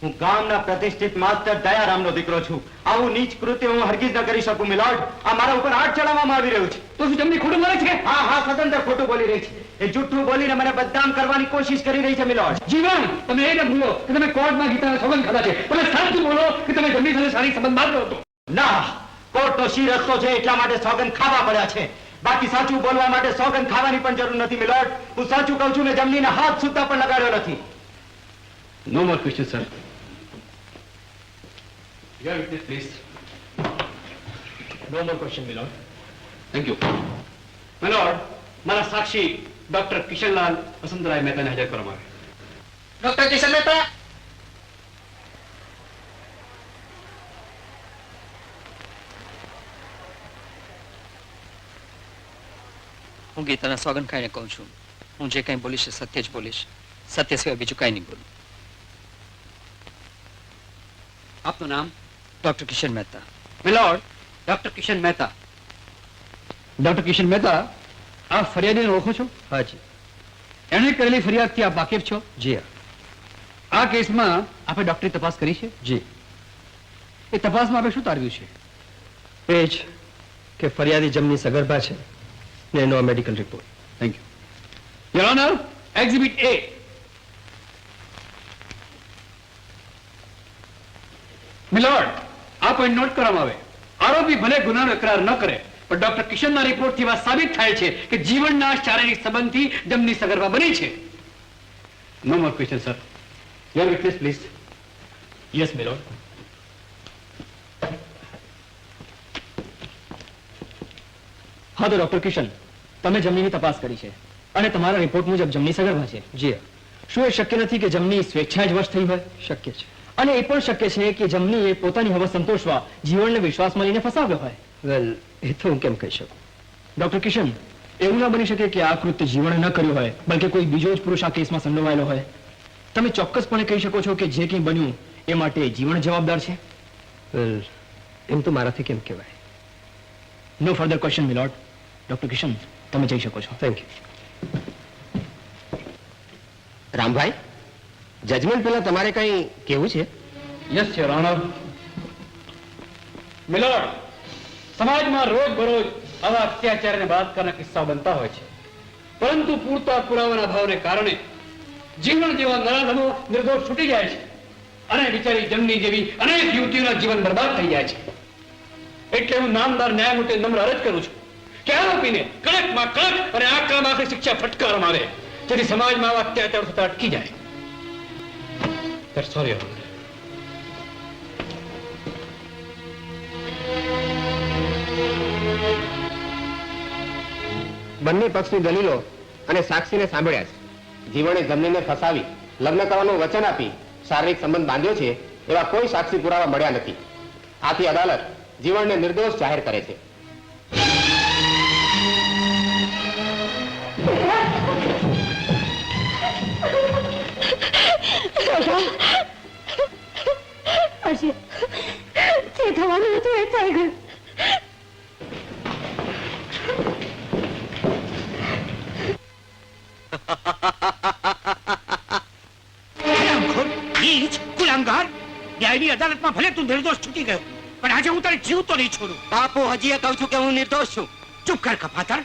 હું ગામના પ્રતિષ્ઠિત માસ્ટર દયારામનો દીકરો છું. આવું નીચ કૃત્ય હું હરગીઝ ન કરી શકું મિલોર્ડ. આ મારા ઉપર હાથ ચડાવવામાં આવી રહ્યું છે. તો શું જમણી ખોટું બોલે છે? હા હા, સ્વતંત્ર ખોટું બોલી રહી છે. એ જૂઠું બોલીને મને બદનામ કરવાની કોશિશ કરી રહી છે મિલોર્ડ. જીવન, તમે એ ન ભૂલો કે તમે કોર્ટમાં ગીતાના સોગંદ ખાધા છે. તમે સાચું બોલો કે તમે જમણી સાથે શારીરિક સંબંધ બાંધ્યો હતો? ના, કોર્ટનો શી રસ્તો છે એટલા માટે સોગંદ ખાવા પડ્યા છે. બાકી સાચું બોલવા માટે સોગંદ ખાવાની પણ જરૂર નથી મિલોર્ડ. હું સાચું કહું છું ને જમનીને હાથ સુદ્ધા પણ લગાડ્યો નથી. No more question sir. Your witness please. No more question my lord. Thank you. My lord, મારા સાક્ષી ડોક્ટર કિશનલાલ વસંતરાય મહેતાને હાજર કરવામાં આવે. ડોક્ટર કિશન મહેતા. હું ગીતાના સોગંદ ખાઈને કહું છું, હું જે કંઈ બોલીશ એ સત્ય જ બોલીશ. સત્ય સિવાય બીજું કાંઈ નહીં બોલું. આપનું નામ? Doctor Kishan Mehta. My lord, doctor Kishan Mehta. Doctor Kishan Mehta, આપ ફરિયાદીને ઓળખો છો? હાજી. એણે કરેલી ફરિયાદથી આપ વાકેફ છો? જી હા. આ કેસમાં આપણે ડોક્ટરી તપાસ કરી છે? જી. એ તપાસમાં આપણે શું તારવ્યું છે? એ જ કે ફરિયાદી જમની સગર્ભા છે ને એનો medical report. Thank you. Your honour, exhibit A. My lord, આ પોઈન્ટ નોટ કરવામાં આવે. આરોપી ભલે ગુનાનો ઇકરાર ન કરે, પણ ડોક્ટર કિશનના રિપોર્ટથી વાત સાબિત થાય છે કે જીવનના શારીરિક સંબંધથી જમની સગર્ભા બની છે. No more question sir. Your witness please. Yes my lord. હા તો ડોક્ટર કિશન, તમે જમનીની તપાસ કરી છે અને તમારા રિપોર્ટ મુજબ જમની સગર્ભા છે. જી હા. શું એ શક્ય નથી કે જમની સ્વેચ્છાએ જ વશ થઈ હોય? શક્ય છે. અને એ પણ શક્ય છે કે જમનીએ પોતાની હવસ સંતોષવા જીવનને વિશ્વાસમાં લઈને ફસાવ્યો હોય. વેલ, એ તો હું કેમ કહી શકું? ડોક્ટર કિશન, એવું ના બની શકે કે આ કૃત્ય જીવણે ન કર્યું હોય, બલકે કોઈ બીજો જ પુરુષ આ કેસમાં સંડોવાયેલો હોય. તમે ચોક્કસપણે કહી શકો છો કે જે કંઈ બન્યું એ માટે જીવન જવાબદાર છે? વેલ, એમ તો મારાથી કેમ કહેવાય? નો ફર્ધર ક્વેશ્ચન મિલોર્ડ. ડોક્ટર કિશન, તમે જઈ શકો છો. Thank you. રામભાઈ, જજમેન્ટ પહેલા તમારે કંઈ કહેવું છે? Yes your honour. મિલોર્ડ, સમાજમાં રોજબરોજ આવા અત્યાચાર અને બળાત્કારના કિસ્સા બનતા હોય છે, પરંતુ પૂરતા પુરાવાના અભાવને કારણે જીવન જેવા નરાધમો નિર્દોષ છૂટી જાય છે અને બિચારી જમની જેવી અનેક યુવતીઓના જીવન બરબાદ થઈ જાય છે. એટલે હું નામદાર ન્યાયમૂર્તિ નમ્ર અરજ કરું છું કે આરોપીને કડકમાં કડક અને આકરામાં આકરી શિક્ષા ફટકારવામાં આવે, જેથી સમાજમાં આવા અત્યાચાર થતા અટકી જાય. That's all, Your Honor. બંને પક્ષની દલીલો અને સાક્ષીને સાંભળ્યા છે. જીવણે જમનીને ફસાવી લગ્ન કરવાનું વચન આપી શારીરિક સંબંધ બાંધ્યો છે એવા કોઈ સાક્ષી પુરાવા મળ્યા નથી. આથી અદાલત જીવનને નિર્દોષ જાહેર કરે છે. જે થવાનું હતું એ થઈ ગયું. નીચ, ગુલામગાર, ન્યાયની અદાલતમાં ભલે તું નિર્દોષ છૂટી ગયો, પણ આજે હું તારે જીવતો નહીં છોડું. બાપુ, હજી કહું છું કે હું નિર્દોષ છું. ચૂપ કર કપાતર,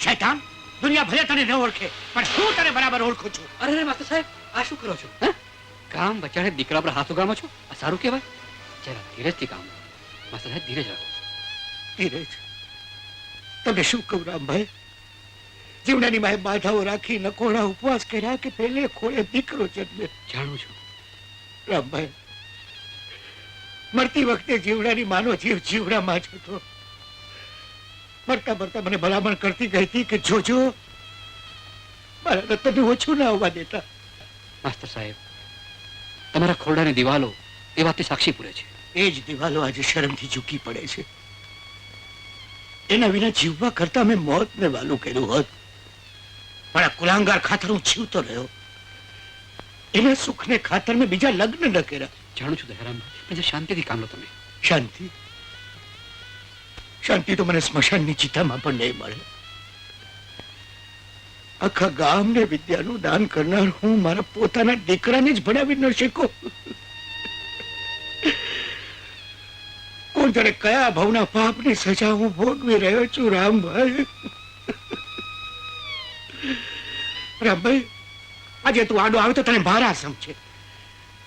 શૈતાન. દુનિયા ભલે તને ન ઓળખે, પણ હું તને બરાબર ઓળખું છું. અરે માસ્ટર સાહેબ, આ શું કરો છો? હે? કામ બચાડે દીકરા પર હાથ ઉગામો છો? આ સારું કહેવાય? જરા ધીરજથી કામ લો. માસ્ટર સાહેબ, ધીરજ રાખો. ધીરજ? તને શું કહું રામભાઈ? જીવડાની માએ બાધાઓ રાખી નકોડા ઉપવાસ કર્યા કે પેલે ખોળે દીકરો જન્મે. જાણું છું. રામભાઈ, મરતી વખતે જીવડાની માનો જીવ જીવડામાં જ હતો. મરતા મરતા મને ભલામણ કરતી ગઈ હતી કે જોજો મારા રતનને ઓછું ના આવવા દેતા. માસ્તર સાહેબ, તમારા ખોરડાની દિવાલો એ વાતથી સાક્ષી પૂરે છે. એ જ દિવાલો આજે શરમથી ઝૂકી પડે છે. એના વિના જીવવા કરતા મેં મોતને વાલું કર્યું હોત, પણ આ કુલાંગાર ખાતર હું જીવતો રહ્યો. એના સુખને ખાતર મેં બીજા લગ્ન ન કર્યા. જાણું છું દયારામભાઈ, પણ જે શાંતિથી કામ લો તમે. શાંતિ શાંતિ તો મને સ્મશાનની ચિતામાં પણ નહીં મળે. આખા ગામને વિદ્યાનું દાન કરનાર હું મારા પોતાના દીકરાને જ ભણાવી ન શીખો. કોણ જાણે કયા ભાવના પાપની સજા હું ભોગવી રહ્યો છું. રામભાઈ, રામભાઈ, આજે તું આડો આવે તો તને મારા સમજે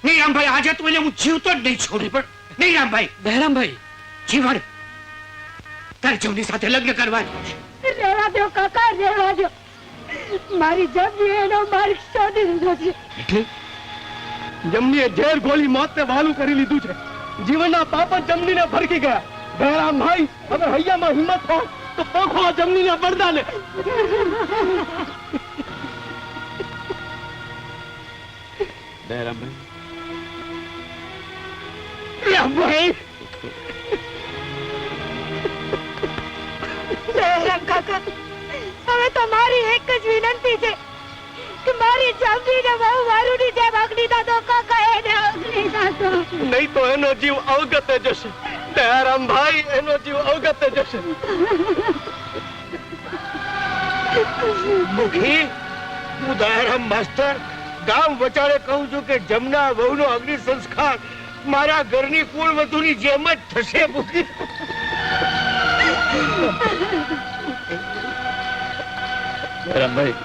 નહીં. રામભાઈ, આજે તું એને હું જીવતો જ નહીં છોડું. પણ નહીં રામભાઈ, દયારામભાઈ, જીવન તારે જમની સાથે લગ્ન કરવા જ પડશે. રહેવા દો કાકા, રહેવા દો. મારી જમની એનો માર્ગ શોધી લીધો છે. એટલે જમનીએ ઝેર ગોળી મોતને વાલું કરી લીધું છે. જીવનના પાપ જ જમનીને ભરકી ગયા. દયારામ ભાઈ, હવે હૈયામાં હિંમત હોય તો પોખો આ જમનીના પડદાને. રામભાઈ, જયરામ કાકા, હવે તો મારી એક જ વિનંતી છે કે મારી જમીને બહુ વારુની જેમ અગ્નિ દાદો કાકા, એને અગ્નિ દાદો. નહીં તો એનો જીવ અવગતે જશે. દયારામ ભાઈ, એનો જીવ અવગતે જશે. મુખી, હું દયારામ માસ્ટર ગામ વચારે કહું છું કે જમના વહુનો અગ્નિ સંસ્કાર મારા ઘરની કુળવધુની જેમ જ થશે. મુખી, દયારામભાઈ,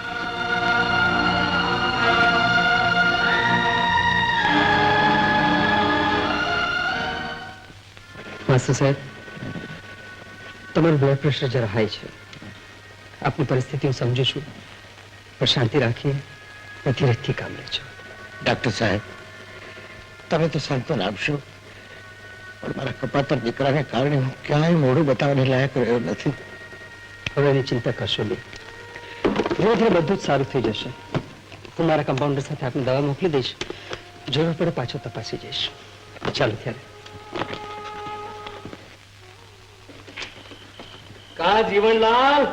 માસ્ટર સાહેબ, તમારું બ્લડ પ્રેશર જરા હાઈ છે. આપની પરિસ્થિતિ હું સમજુ છું, પણ શાંતિ રાખીએ અને ધીરજથી કામ લેજો. ડોક્ટર સાહેબ, તમે તો સાંત્વન આપશો, પણ મારા કપાતર દીકરાને કારણે હું ક્યાંય મોઢું બતાવવાને લાયક રહ્યો નથી. હવે એની ચિંતા કરશો નહીં. ધીરે ધીરે બધું જ સારું થઈ જશે. હું મારા કમ્પાઉન્ડર સાથે આપની દવા મોકલી દઈશ. જરૂર પડે પાછો તપાસી જઈશ. ચાલો ત્યારે. કા જીવનલાલ,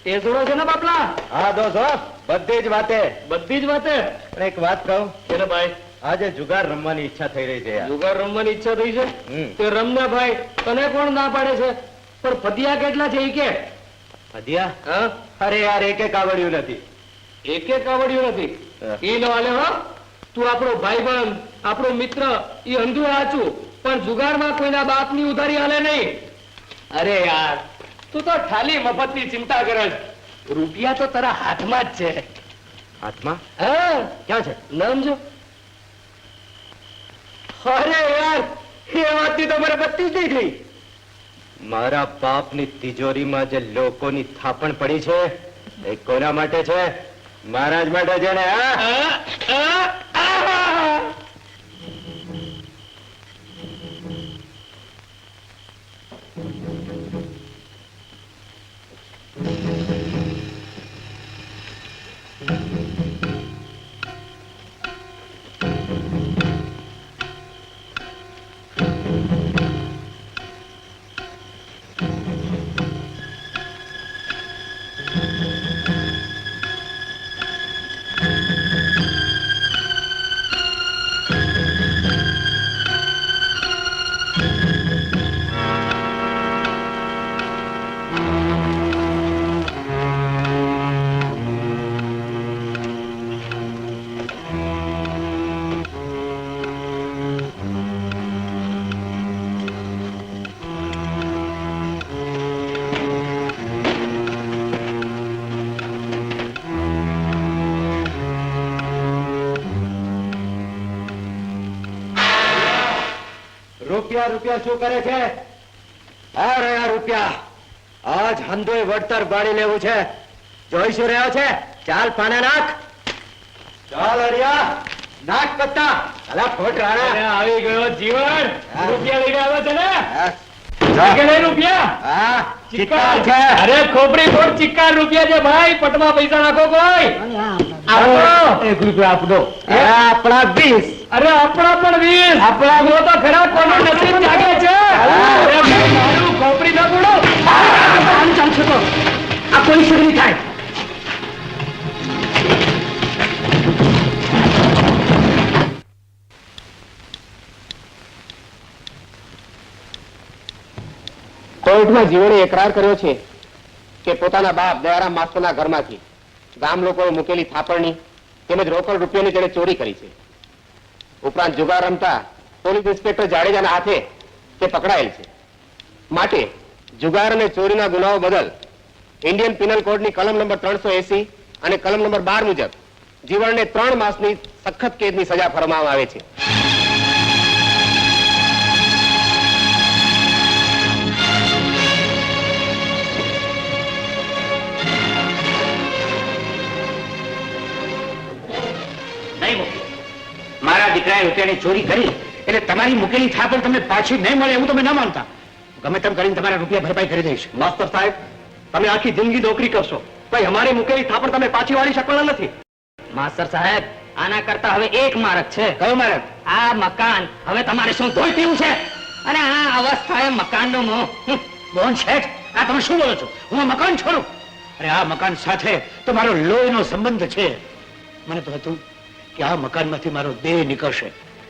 ટેસડો છે ને બાપલા? હા દોસ્તો, બધી જ વાતે. બધી જ વાતે. પણ એક વાત કહું, એને ભાઈ, આજે જુગાર રમવાની ઈચ્છા થઈ રહી છે યાર. જુગાર રમવાની ઈચ્છા થઈ છે? હમ. તે રમના ભાઈ, તને કોણ ના પાડે છે? પણ ફદિયા કેટલા છે ઈ કે? હદિયા? હા, અરે યાર, એક આવડ્યું નથી. એકે કાવડ્યું નથી. હા. ઈ ન હાલે હો. તું આપણો ભાઈબંધ, આપણો મિત્ર, ઈ અંધું સાચું, પણ જુગારમાં કોઈના બાપની ઉધારી હાલે નહીં. અરે યાર, તું તો ખાલી મફતની ચિંતા કરે છે. રૂપિયા તો તારા હાથમાં જ છે. હાથમાં? હા, ક્યાં છે? નામ જો. અરે યાર, એ વાતની તો મને બત્તી જ નહીં થઈ. મારા બાપની તિજોરીમાં જે લોકોની થાપણ પડી છે એ કોના માટે છે? મારા જ માટે છે ને. રૂપિયા રૂપિયા શું કરે છે? આ રહ્યા રૂપિયા. આજ હંધોય વળતર બાળી લેવું છે. જોઈ શું રહ્યો છે? ચાલ પાને નાખ. ચાલ હરિયા, નાખ પત્તા. અલા ફોટ રાણા. આવી ગયો જીવન. રૂપિયા લઈને આવ્યો છે ને? જા. રૂપિયા. હા, ચિક્કાર છે. અરે ખોપડી ખોટ ચિક્કાર રૂપિયા છે ભાઈ, પટમાં પૈસા નાખો કોઈ. આપો. 1 રૂપિયા આપો. આપણા 20. અરે આપણા પણ 20. આપણા જો તો ખરા કોનું નસીબ જાગે છે. અરે ભાઈ, મારું ખોપડી ન બોલો. ચાલશે તો આ કોઈ સગડી થાય. કોર્ટમાં જીવણે એકરાર કર્યો છે કે પોતાના બાપ દયારામ માસ્તરના ઘરમાંથી ગામ લોકોએ મૂકેલી થાપણની તેમજ રોકડ રૂપિયાની તેણે ચોરી કરી છે. ઉપરાંત જુગાર રમતા પોલીસ ઇન્સ્પેક્ટર જાડેજાના હાથે તે પકડાયેલ છે. માટે જુગાર અને ચોરીના ગુનાઓ બદલ ઇન્ડિયન પિનલ કોડની કલમ નંબર 380 અને કલમ નંબર 12 મુજબ જીવણને 3 માસની સખત કેદની સજા ફરમાવવામાં આવે છે. મારા દીકરાએ રૂપિયાની ચોરી કરી એટલે તમારી મૂકેલી થાપણ તમને પાછી નહીં મળે એવું તમે ન માનતા. ગમે તેમ કરીને તમારા રૂપિયા ભરપાઈ કરી દઈશ. માસ્ટર સાહેબ, તમે આખી જિંદગી નોકરી કરશો ભાઈ, અમારી મૂકેલી થાપણ તમે પાછી વાળી શકવાના નથી. માસ્ટર સાહેબ, આના કરતા હવે એક માર્ગ છે. કયો માર્ગ? આ મકાન હવે તમારે શું ધોઈ પીવું છે? અને આ અવસ્થાએ મકાનનો મોહ. મોહન શેઠ, આ તમે શું બોલો છો? હું આ મકાન છોડું? અરે આ મકાન સાથે તો મારો લોહીનો સંબંધ છે. મને તો હતું કે આ મકાનમાંથી મારો દેહ નીકળશે,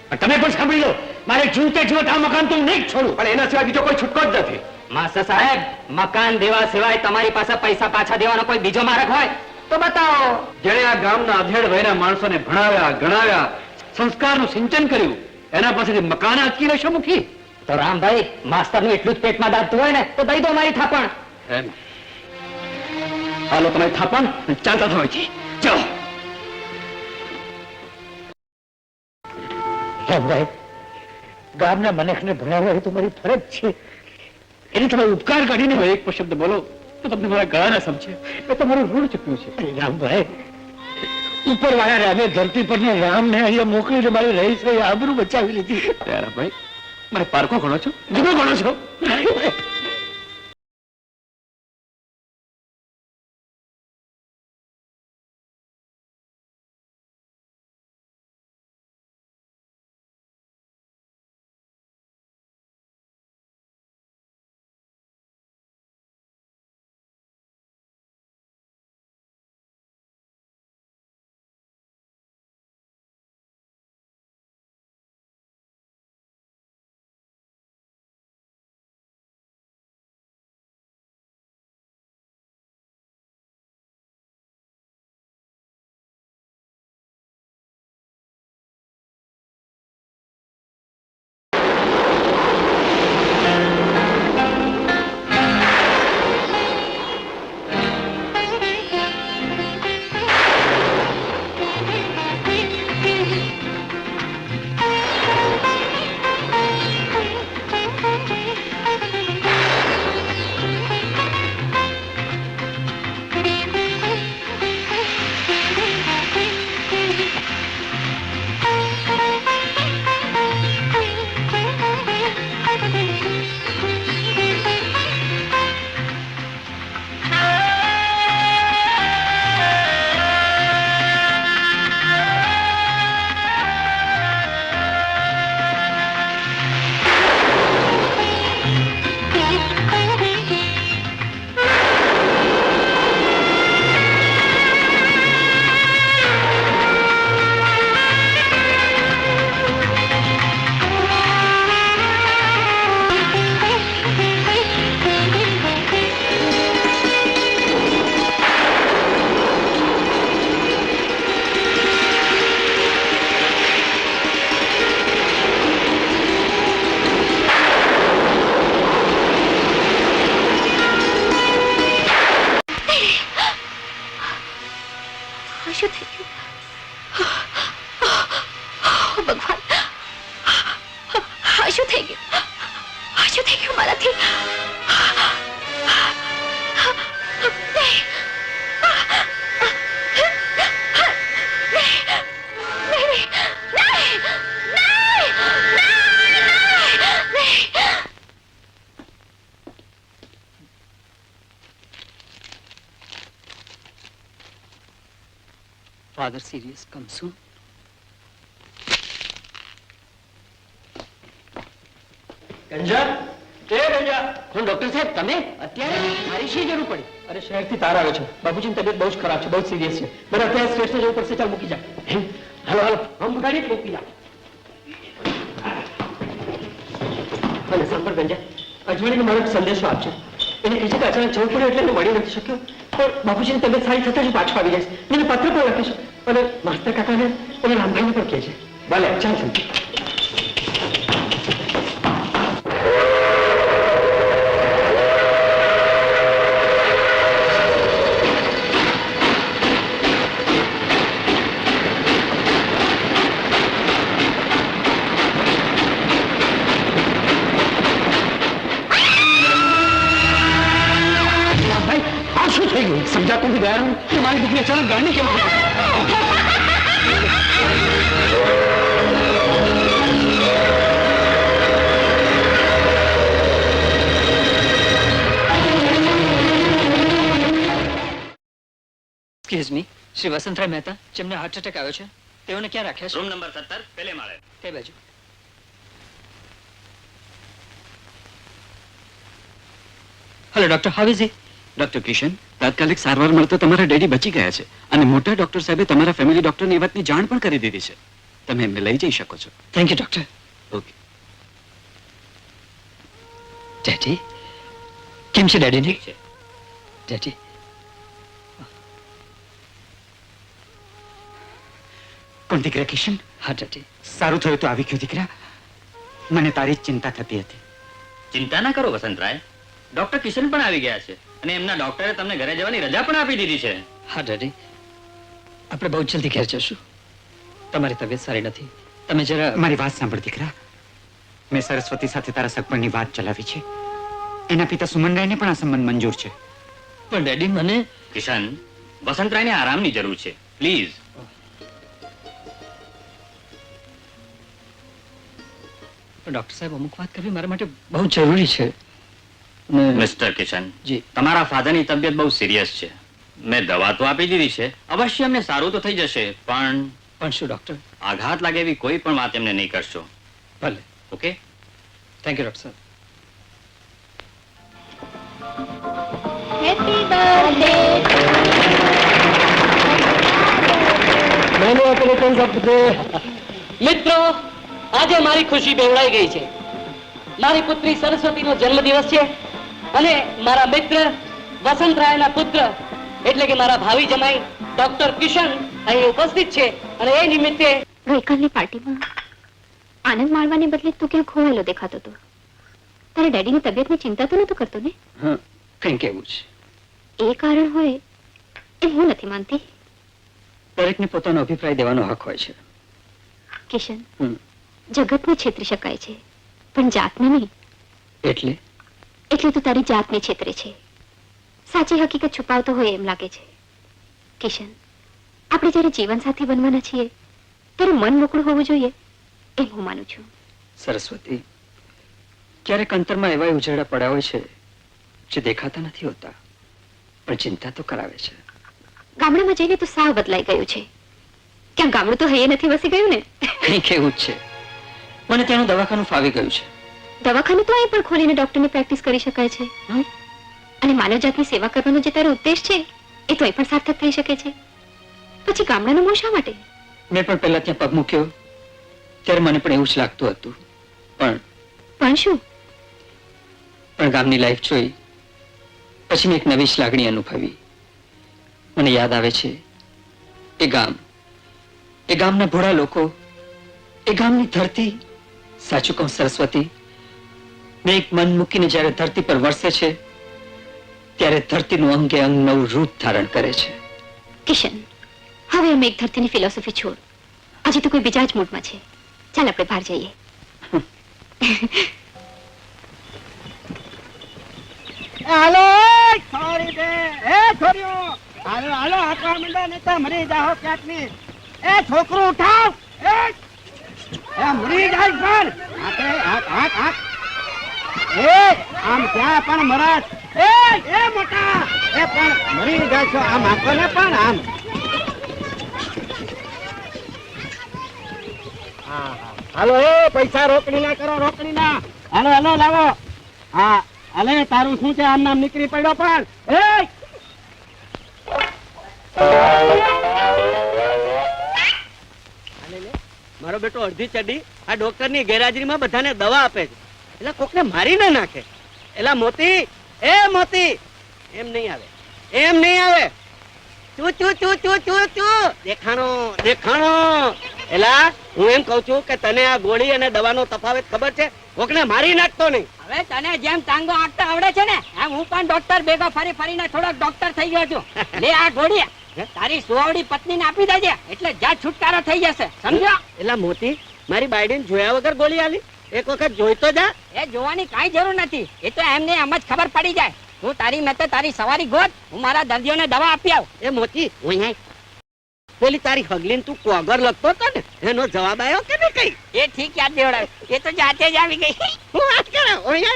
પણ તમે પણ સાંભળી લો, મારે જીવતે જીવત આ મકાન તો હું નહીં જ છોડું. પણ એના સિવાય બીજો કોઈ છૂટકો જ નથી. માસ્ટર સાહેબ, મકાન દેવા સિવાય તમારી પાસે પૈસા પાછા દેવાનો કોઈ બીજો માર્ગ હોય તો બતાવો. જેણે આ ગામના અધેડ વયના માણસોને ભણાવ્યા, ગણાવ્યા, સંસ્કારનું સિંચન કર્યું, એના પાસેથી મકાન આંચકી લેશો મુખી? તો રામભાઈ, માસ્ટરનું એટલું જ પેટમાં દાબતું હોય ને તો દઈ દો મારી થાપણ. એમ હાલો તમારી થાપણ, ચાલતા થવા છે. જાઓ. રામભાઈ, ગામના મનખને ભણાવવા એ તો મારી ફરજ છે. એને તમે ઉપકાર કાઢીને એક પણ શબ્દ બોલો તો તમને મારા ગળા ના સમજે. એ તમારું ઋણ ચૂક્યું છે. રામભાઈ, ઉપરવાળા રામે ધરતી પરના રામને અહીંયા મોકલીને મારી રહી છે આબરૂ બચાવી લીધી. રામભાઈ, મને પારકો ગણો છો? જુદો ગણો છો? ફાધર સિરિયસ કમ સૂન. ગંજા, એ ગંજા. હું ડોક્ટર સાહેબ તમે અત્યારે મારી શી જરૂર પડી? અરે શહેરથી તાર આવે છે. બાપુજીની તબિયત બહુ જ ખરાબ છે, બહુ જ સિરિયસ છે. મને અત્યારે સ્ટેશને જવું પડશે. ચાલ મૂકી જા. હાલો હાલો હું ગાડી જ મોકલી આપ. અને સાંભળ ગંજા, અજવાળીને મારો એક સંદેશો આપજો. એને કહે છે કે અચાનક જવું પડ્યું એટલે હું મળી નથી શક્યો, પણ બાપુજીની તબિયત સારી થતા જ પાછો આવી જઈશ. એને પત્ર પણ લખીશ અને માસ્ટર કાકાને અને રામભાઈને પણ કહે છે. ભલે, ચાલ ચાલ. સમજાતું નથી ગયા કે મારી દીકરી અચાનક ગાંડી કેમ થઈ? એક્સક્યુઝ મી, શ્રી વસંતરાય મહેતા, જેમને હાર્ટ એટેક આવ્યો છે, તેઓને ક્યાં રાખ્યા છે? રૂમ નંબર 17 પહેલે માળે. તે બાજુ. Hello doctor, how is he? Doctor Kishan, તાત્કાલિક સારવાર મળતા તમારા ડેડી બચી ગયા છે અને મોટા ડોક્ટર સાહેબે તમારા ફેમિલી ડોક્ટરની એ વાતની જાણ પણ કરી દીધી છે. તમે એમને લઈ જઈ શકો છો. Thank you doctor. Okay. Daddy કેમ છે? ડેડી ને ડેડી કોણ દીકરા કિશન? હા ડેડી. સારું થયું તો આવી ગયો દીકરા. મને તારી જ ચિંતા થતી હતી. ચિંતા ના કરો વસંતરાય, ડોક્ટર કિશન પણ આવી ગયા છે અને એમના ડોક્ટરે તમને ઘરે જવાની રજા પણ આપી દીધી છે. હા ડેડી, આપણે બહુ જલ્દી ઘેર જશું. તમારી તબિયત સારી નથી, તમે જરા મારી વાત સાંભળ દીકરા. મેં સરસ્વતી સાથે તારા સગપણની વાત ચલાવી છે. એના પિતા સુમનરાયને પણ આ સંબંધ મંજૂર છે. પણ ડેડી મને કિશન, વસંતરાયને આરામની જરૂર છે, પ્લીઝ. ડોક્ટર સાહેબ, અમુક વાત કરવી મારા માટે બહુ જરૂરી છે. મિસ્ટર કિશન, જી. તમારા ફાધરની તબિયત બહુ સિરિયસ છે. મેં દવા તો આપી દીધી છે, અવશ્ય એમને સારું તો થઈ જશે, પણ શું ડોક્ટર? આઘાત લાગે એવી કોઈ પણ વાત એમને નહીં કરશો. ભલે. ઓકે? થેન્ક યુ ડોક્ટર સાહેબ. Happy birthday. मैंने अपने कल सबसे મિત્રો, આજે મારી ખુશી બેવડાઈ ગઈ છે. મારી પુત્રી સરસ્વતીનો જન્મદિવસ છે અને મારા મિત્ર વસંતરાયના પુત્ર એટલે કે મારા ભાવિ જમાઈ ડોક્ટર કિશન અહીં ઉપસ્થિત છે અને એ નિમિત્તે ગઈકાલની પાર્ટીમાં આનંદ માણવાને બદલે તું ક્યાં ખોવાયેલો દેખાતો હતો. તારા ડેડીની તબિયતની ચિંતા તો નતો કરતો ને? હા, કંઈક એવું છે. એ કારણ હોય એ હું નથી માનતી. દરેકને પોતાનો અભિપ્રાય દેવાનો હક હોય છે. કિશન, હમ. જગતને છેતરી શકાય છે પણ જાતને નહીં. એટલે તું તારી જાતને છેતરે છે. સાચી હકીકત છુપાવતો હોય એમ લાગે છે. કિશન, આપણે જ્યારે જીવનસાથી બનવાના છીએ ત્યારે મન મોકળું હોવું જોઈએ એમ હું માનું છું. સરસ્વતી, ક્યારેક અંતરમાં એવા ઉજળા પડ્યા હોય છે જે દેખાતા નથી હોતા પણ ચિંતા તો કરાવે છે. ગામડામાં જઈને તો સાવ બદલાઈ ગયું છે. ક્યાં ગામડું તો હૈયે નથી વસી ગયું ને? કંઈક એવું જ છે. મને ત્યાંનું દવાખાનું ફાવી ગયું છે. દવાખાનું તો અહીં પણ ખોલીને ડોક્ટરની પ્રેક્ટિસ કરી શકાય છે. અને માનવજાતની સેવા કરવાનો જે તારો ઉદ્દેશ છે એ તો અહીં પણ સાર્થક થઈ શકે છે. પછી ગામડાનું મોં શા માટે? મેં પણ પહેલા ત્યાં પગ મૂક્યો ત્યારે મને પણ એવું જ લાગતું હતું, પણ શું? પણ ગામની લાઈફ જોઈ પછી મેં એક નવી જ લાગણી અનુભવી. મને યાદ આવે છે એ ગામના ભોળા લોકો, એ ગામની ધરતી. સાચું કહું સરસ્વતી, મેં એક મન મૂકીને જ્યારે ધરતી પર વરસે છે ત્યારે ધરતીનું અંગે અંગ નવું રૂપ ધારણ કરે છે. કિશન, હવે અમે એક ધરતીની ફિલોસોફી છોડ. આજે તો કોઈ બીજા જ મૂડમાં છે. ચાલ આપણે બહાર જઈએ. હાલો છોરી દે એ છોરીઓ, હાલો હાલો આટલા મંડા નેતા મરી જાઓ ક્યાંકની. એ છોકરું ઉઠાવ, એ મરી જાય પણ હાથે હાથ હાથ હાથ. એ આમ ત્યાં પણ મરત. એ મોટા એ પણ મરી જાય છો. આમ આંખો ને પણ આમ હાલો એ પૈસા રોકડી ના કરો, રોકડી ના. હાલો હાલો લાવો. હા હાલે તારું શું છે? આમ નામ નીકળી પડ્યો પણ મારો બેટો અડધી ચડી આ ડોક્ટર ની ગેરહાજરીમાં બધાને દવા આપે છે, એટલે કોકને મારી ના નાખે. એલા મોતી, એ મોતી, એમ નહીં આવે, એમ નહીં આવે. ચૂ ચૂ ચૂ ચૂ ચૂ ચૂ દેખાણો દેખાણો. એલા હું એમ કઉ છું કે તને આ ગોળી અને દવાનો તફાવત ખબર છે? કોકને મારી નાખતો નહીં. હવે તને જેમ ટાંગો આંકતા આવડે છે ને એમ હું પણ ડોક્ટર ભેગો ફરી ફરીને થોડોક ડોક્ટર થઈ ગયો છું. લે આ ગોળી તારી સુવાવડી પત્નીને આપી દેજે એટલે જા છુટકારો થઈ જશે, સમજ્યો? એલા મોતી, મારી બાયડીને જોયા વગર ગોળી આલી? એક વખત જોઈ તો જા. એ જોવાની કાંઈ જરૂર નથી, એ તો એમને એમ જ ખબર પડી જાય. તું તારી મેતે તારી સવારી ગોત, હું મારા દર્દીઓને દવા આપી આવ. એ મોતી ઓય પેલી તારી હગલીન તું કોગર લખતો હતો ને એનો જવાબ આવ્યો કે નહીં કઈ? એ ઠીક યાદ દેવડાવ, એ તો જાતે જ આવી ગઈ. હું વાત કરે ઓય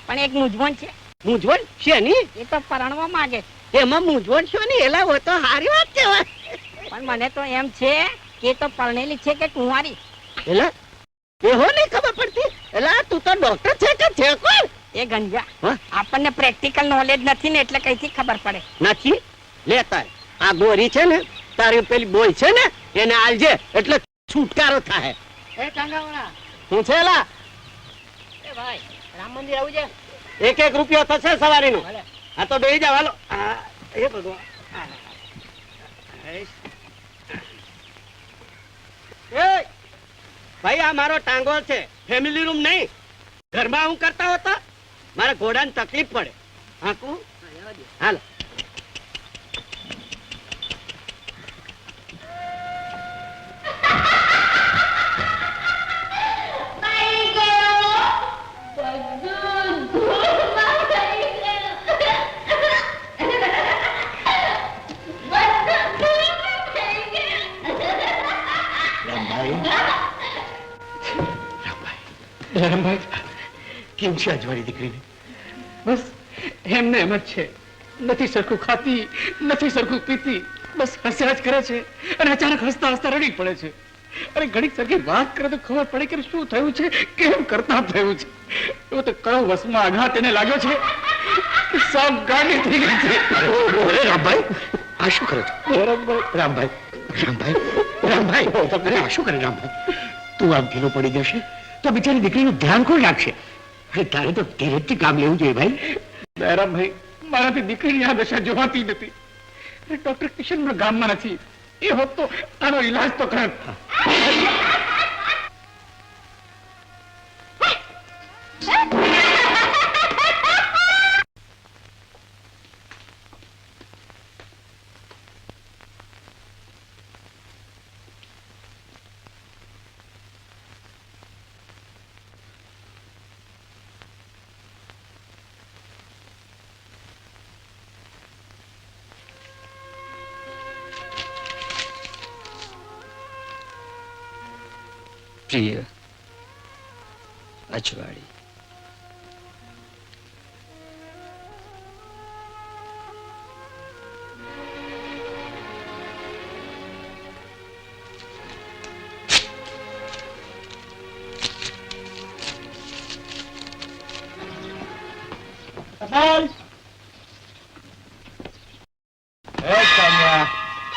પણ એક મૂંઝવણ છે. મૂંઝવણ છે ની? એ તો પરણવા માંગે. એમાં મૂંઝવણ છો ની? એલા હોય તો સારી વાત કહેવાય. પણ મને તો એમ છે કે એ તો પરણેલી છે કે કુંવારી. એલા એહો નહીં ખબર પડતી. એલા તું તો ડોક્ટર છે કે છે કોણ? એ ગંજા આપણને પ્રેક્ટિકલ નોલેજ નથી ને એટલે કઈથી ખબર પડે નથી. લેતા આ ગોરી છે ને તારી પેલી બોય છે ને એને આલજે એટલે છુટકારો થાય. એ કાંગાવણા શું છે એલા? એ ભાઈ રામ મંદિર આવું છે? 1-1 રૂપિયો થશે સવારીનો. આ તો બેહી જાવ હાલો. એ ભગવાન ભાઈ આ મારો ટાંગોળ છે, ફેમિલી રૂમ નહીં. ઘરમાં હું કરતા હોતા મારા ઘોડાને તકલીફ પડે. હાકું હાલો. રામભાઈ કેમ છે અજવાળી દીકરીને? બસ એમને એમ જ છે, નથી સરખું ખાતી, નથી સરખું પીતી, બસ હસ્યા જ કરે છે અને અચાનક હસતા હસતા રડી પડે છે. અરે ઘડીક સરખી વાત કરે તો ખબર પડે કે શું થયું છે, કેમ કરતા થયું છે. એવો તો કયો વસમાં આઘાત એને લાગ્યો છે કે સાવ ગાંડી થઈ ગઈ છે. અરે રામભાઈ આ શું કરે છે? રામભાઈ રામભાઈ રામભાઈ અરે આ શું કરે રામભાઈ? તું આમ ઢીલો પડી જશે તો બિચારી દીકરીનું ધ્યાન કોણ રાખશે? અરે તારે તો ધીરજથી કામ લેવું જોઈએ ભાઈ. દયારામભાઈ મારાથી દીકરીની આ દશા જોવાતી નથી. ડોક્ટર કિશન ગામમાં નથી, એ હોત તો આનો ઈલાજ તો કરત. પ્રિય અજવાળી,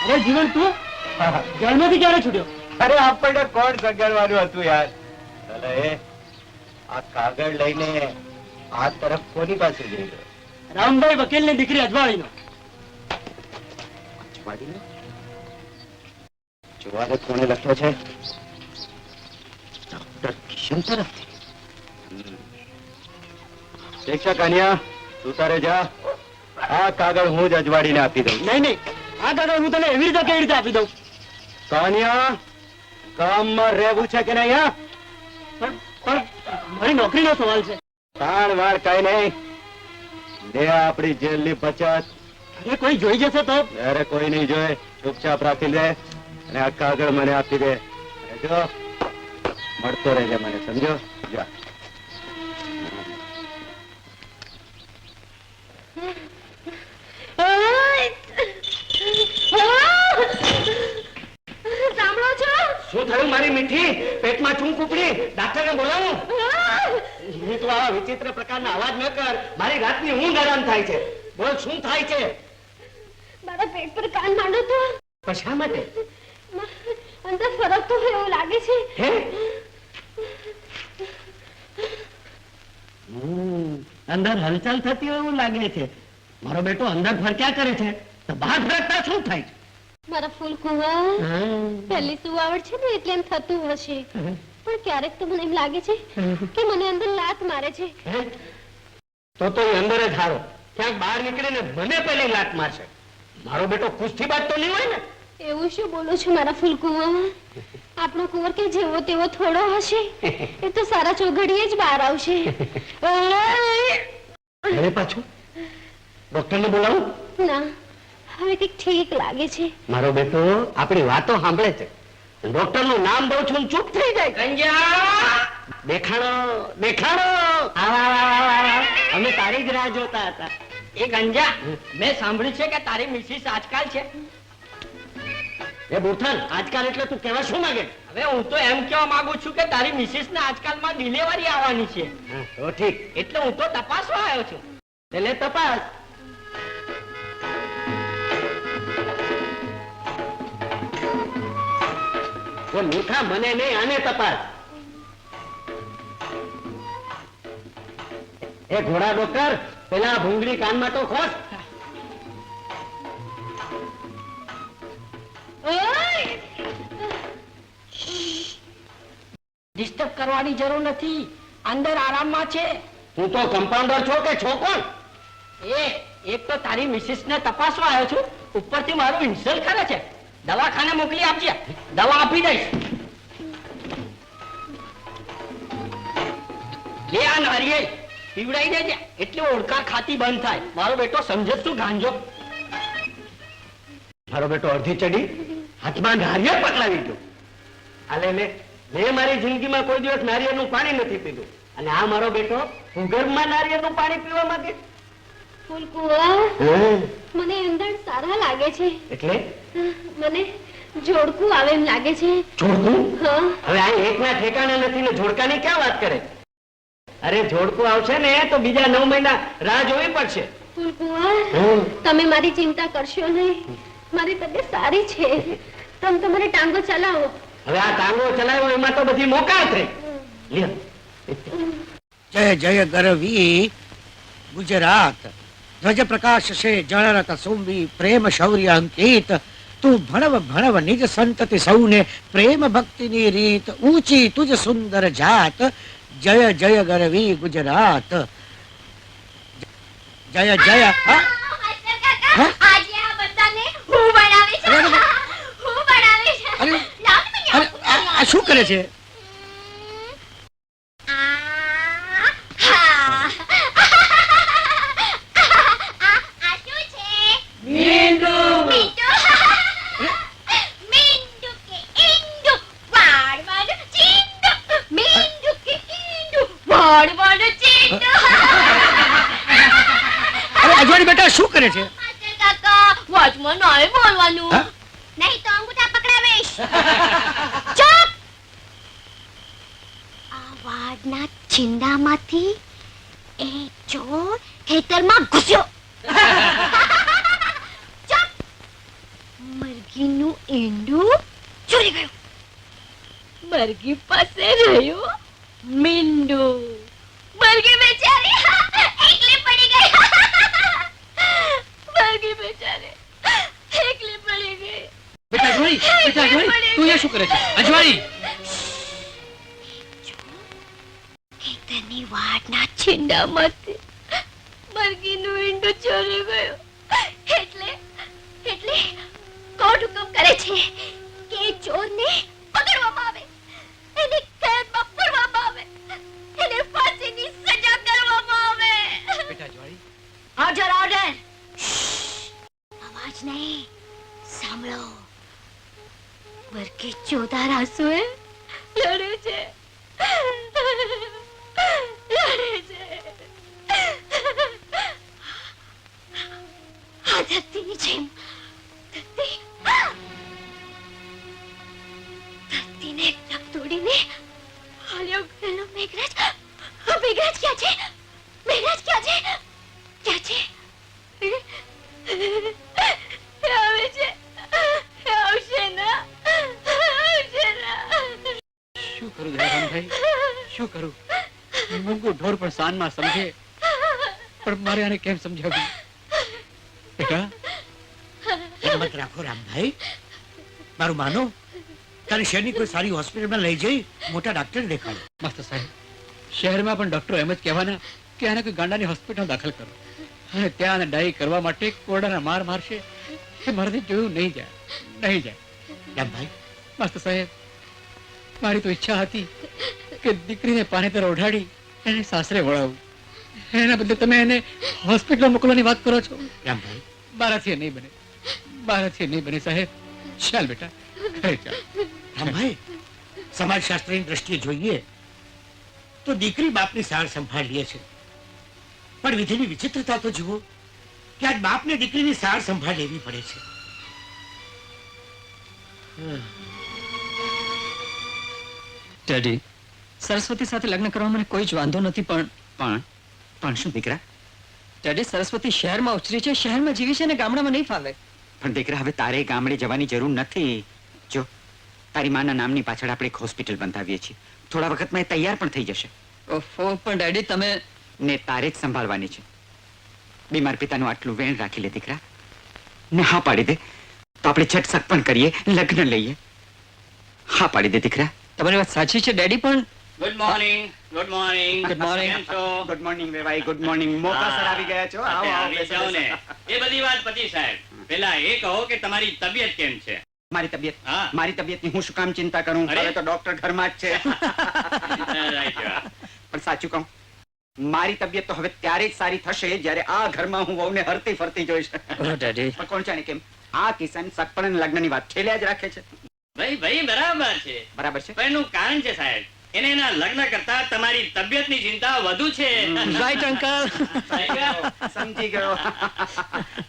અરે જીવન તું જળમાંથી ક્યારે છૂટ્યો? અરે આપણને કોણ સગાડવાનું હતું યાર? અરે આ કાગળ લઈને આ તરફ કોની પાસે જઈ રહ્યો? રામભાઈ વકીલ ની દીકરી અજવાળીનો. અજવાળીનો? જોવા કોણે લખ્યો છે? ડોક્ટર કિશન તરફથી. ઠીક છે કાનિયા, તું તારે જા. આ કાગળ હું જ અજવાળીને આપી દઉં. નહીં નહીં, આ કાગળ હું તને એવી રીતે કેવી રીતે આપી દઉં? કાનિયા ગામમાં રહેવું છે કે નહીં? પણ મારી નોકરીનો સવાલ છે. તાણ વાર કઈ નહીં. દે આપણી જેલની બચત. અરે કોઈ જોઈ જશે તો? અરે કોઈ નહીં જોયે, ચૂપચાપ રાખી દે અને આ કાગળ મને આપી દે. જો મળતો રહેજે મને, સમજો? જા. સાંભળો છો? શું થયું મારી મીઠી? પેટમાં ચૂંક ઉપડી, ડાક્ટરને બોલાવો. તું આવા વિચિત્ર પ્રકારના અવાજ ન કર, મારી રાતની ઊંઘ આરામ થાય છે. બોલ શું થાય છે? મારા પેટ પર કાન માંડો તો પણ શા માટે? અંદર ફરકતો હોય એવું લાગે છે. હે? અંદર હલચલ થતી હોય એવું લાગે છે. મારો બેટો અંદર ફરક્યા કરે છે તો બહાર ફરકતા શું થાય છે? મારા ફૂલકુંવર પહેલી સુવાવડ છે ને એટલે એમ થતું હશે, પણ ક્યારેક તો મને એમ લાગે છે કે મને અંદર લાત મારે છે. તો એ અંદર જ હારો, ક્યાંક બહાર નીકળીને મને પહેલી લાત મારશે. મારો બેટો કુસ્તી બાજ તો નહીં હોય ને? એવું શું બોલો છો મારા ફૂલકુંવર? આપણો કુંવર કે જેવો તેવો થોડો હશે, એ તો સારા ચોઘડીએ જ બહાર આવશે. અરે પાછું ડોક્ટરને બોલાવું? ના, હવે કંઈક ઠીક લાગે છે. મારો બેટો આપણી વાતો સાંભળે છે, ડોક્ટર નું નામ દઉં છું ચૂપ થઈ જાય. ગંજા દેખાડો, દેખાડો. અમે તારી જ રાહ જોતા હતા. એ ગંજા, મેં સાંભળ્યું છે કે તારી મિસિસ આજકાલ છે. એ બુથન, આજકાલ એટલે તું કહેવા શું માંગે? હવે હું તો એમ કહેવા માંગુ છું કે તારી મિસિસ ને આજકાલમાં ડિલિવરી આવવાની છે. તો ઠીક, એટલે હું તો તપાસવા આવ્યો છું. એટલે તપાસ. એ મૂર્ખા, મને નહીં, આને તપાસ. એ ઘોડા ડોક્ટર, પેલા ભૂંગળી કાનમાં તો ખોસ. ડિસ્ટર્બ કરવાની જરૂર નથી, અંદર આરામમાં છે. તું તો કમ્પાઉન્ડર છો કે છો કોણ? એક તો તારી મિસિસ ને તપાસવા આવ્યો છું, ઉપરથી મારું ઇન્સલ્ટ કરે છે. દવાખાને મોકલી આપજે, દવા આપી દઈશ. લે આ નારિયેળ પીવડાઈ દેજે, એટલે ઓળખા ખાતી બંધ થાય. મારો બેટો સમજે શું ગાંજો? મારો બેટો અડધી ચડી હાથમાં નારિયેળ પકડાવી ગયો. આલે લે, મેં મારી જિંદગીમાં કોઈ દિવસ નારિયેળનું પાણી નથી પીધું, અને આ મારો બેટો ભૂગર્ભમાં નારિયેળનું પાણી પીવા માંગે. ફૂલકુંવર, મને અંદર સારા લાગે છે. એટલે મને જોડકું આવે એમ લાગે છે. જોડકું? હા. હવે આ એકના ઠેકાણા નથી ને જોડકાની ક્યાં વાત કરે? અરે જોડકું આવશે ને તો બીજા 9 મહિના રાહ જોવી પડશે. ફૂલકુંવર, તમે મારી ચિંતા કરશો નહીં, મારી તબિયત સારી છે. તમે તમારી ટાંગો ચલાવો. હવે આ ટાંગો ચલાવ્યો એમાં તો બધી મોકાત થઈ. લ્યો. જય જય ગરવી ગુજરાત, ધ્વજ પ્રકાશ છે જળરત સુંબી, પ્રેમ શૌર્ય અંકિત. તું ભણવ ભણવ નિજ સંતતિ સૌને, પ્રેમ ભક્તિની રીત ઊંચી તુજ સુંદર જાત. જય જય ગરવી ગુજરાત, જય જય. આજે આ બધાને હું બનાવીશ, હું બનાવીશ. આ શું કરે છે? અજવાણી બેટા શું કરે છે? વોચમાં નહીં બોલવાનું, નહીં તો અંગૂઠા પકડાવીશ. ચૂપ! આ વાડના છિંદામાંથી એક ચોર ખેતરમાં ઘૂસ્યો. ચૂપ! મરઘીનું ઈંડું ચોરી ગયું. મરઘી પાસે રહ્યું મીંડું. મરઘી બેચારી એકલી પડી ગઈ. મરઘી બેચારી એકલી પડી ગઈ. બેટા અજવાણી, બેટા અજવાણી, તું અહીંયા શું કરે છે? અજવાણી! ખેતરની વાડના છીંડામાંથી મરઘીનું ઈંડું ચોરી ગયું. એટલે કોર્ટ હુકમ કરે છે કે ચોરને પકડવામાં આવે, એને કેદમાં પૂરવામાં આવે, એને ફાંસીની સજા કરવામાં આવે. બેટા અજવાણી, ઓર્ડર ઓર્ડર. અવાજ નહીં, સાંભળો. મરઘી ચોધાર આંસુએ લડે છે, લડે છે. આ ધરતીની જેમ ધરતી શું કરું? મૂંગું ઢોર પણ સાનમાં સમજે, પણ મારે આને કેમ સમજાવ્યું? બેટા, હિંમત રાખો રામભાઈ, મારું માનો, તારે શહેરની કોઈ સારી હોસ્પિટલમાં લઈ જઈ મોટા ડોક્ટર દેખાડો. માસ્ટર સાહેબ, શહેરમાં પણ ડોક્ટરો એમ જ કહેવાના કે આને કોઈ ગાંડાની હોસ્પિટલ દાખલ કરો, અને ત્યાં આને ડાઈ કરવા માટે કોરડાના માર મારશે. એ મારાથી જોયું નહીં જાય, નહીં જાય. રામભાઈ, માસ્ટર સાહેબ, મારી તો ઈચ્છા હતી કે દીકરીને પાનેતર ઓઢાડી એને સાસરે વળાવું. એના બદલે તમે એને હોસ્પિટલ મોકલવાની વાત કરો છો. રામભાઈ, મારાથી નહીં બને, મારાથી નહીં બને સાહેબ. ચાલ બેટા, ઘરે ચાલ. રામભાઈ, સમાજશાસ્ત્રની દ્રષ્ટિએ જોઈએ તો દીકરી બાપની સાર સંભાળ લે છે, પણ વિધિની વિચિત્રતા તો જુઓ કે આજ બાપને દીકરીની સાર સંભાળ લેવી પડે છે. ડેડી, સરસ્વતી સાથે લગ્ન કરવા મને કોઈ જ વાંધો નથી, પણ પણ શું દીકરા? ડેડી, સરસ્વતી શહેરમાં ઉછરી છે, શહેરમાં જીવી છે, ને ગામડામાં નહીં ફાવે. પણ દીકરા, હવે તારે ગામડે જવાની જરૂર નથી. જો, તારી માના નામની પાછળ આપણે એક હોસ્પિટલ બંધાવીએ છીએ. થોડા વખતમાં એ તૈયાર પણ થઈ જશે. ઓહો, પણ ડેડી તમે... ને તારે જ સંભાળવાની છે. બીમાર પિતાનું આટલું વેણ રાખી લે દીકરા, ને હા પાડી દે તો આપણે છટસક પણ કરીએ, લગ્ન લઈએ. હા પાડી દે દીકરા. તમારી વાત સાચી છે ડેડી, પણ... good morning. Good morning. Good morning. કેમ છો? ગુડ મોર્નિંગ વેવાઈ, ગુડ મોર્નિંગ. મોકા સર આવી ગયા છો. આવો, આવો, આવી જાઓ ને. એ બધી વાત પછી સાહેબ, પેલા એ કહો કે તમારી તબિયત કેમ છે? મારી તબિયત, હા. મારી તબિયતની હું શું કામ ચિંતા કરું? અરે. હવે તો ડોક્ટર ઘરમાં જ છે. Right, yeah. પણ સાચું કહું, મારી તબિયત તો હવે ત્યારે જ સારી થશે જ્યારે આ ઘરમાં હું વહુને હરતી ફરતી જોઈશ. ઓહ ડેડી, પણ કોણ જાણે કેમ આ કિશન સગપણ લગ્નની વાત ઠેલ્યા જ રાખે છે. ભાઈ બરાબર છે, બરાબર છે. પણ એનું કારણ છે સાહેબ, એને એના લગ્ન કરતા તમારી તબિયતની ચિંતા વધુ છે. Right uncle. સમજી ગયો.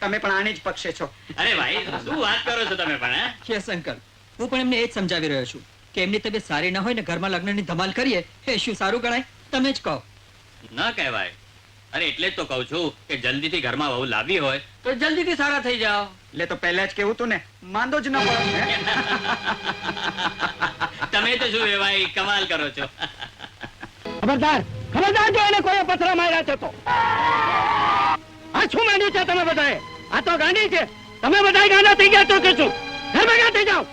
તમે પણ આની જ પક્ષે છો. અરે ભાઈ, શું વાત કરો છો તમે પણ? હે? યસ અંકલ, હું પણ એમને એ જ સમજાવી રહ્યો છું કે એમની તબિયત સારી ના હોય ને ઘરમાં લગ્નની ધમાલ કરીએ એ શું સારું ગણાય? તમે જ કહો. ન કહેવાય. અરે એટલે જ તો કહું છું કે જલ્દીથી ઘરમાં વહુ લાવી હોય તો જલ્દીથી સારા થઈ જાઓ. એટલે તો પહેલા જ કેવું તું ને, માંદો જ ન પડો. તમે તો શું ભાઈ કમાલ કરો છો. ખબરદાર, ખબરદાર, જો એને કોઈ પથરા માર્યા છે તો આ શું માંડ્યું છે તમે બધાએ? આ તો ગાંડી છે. તમે બધા ગાંડા થઈ ગયા છો કે શું? હે ભેગા થઈ જાઓ.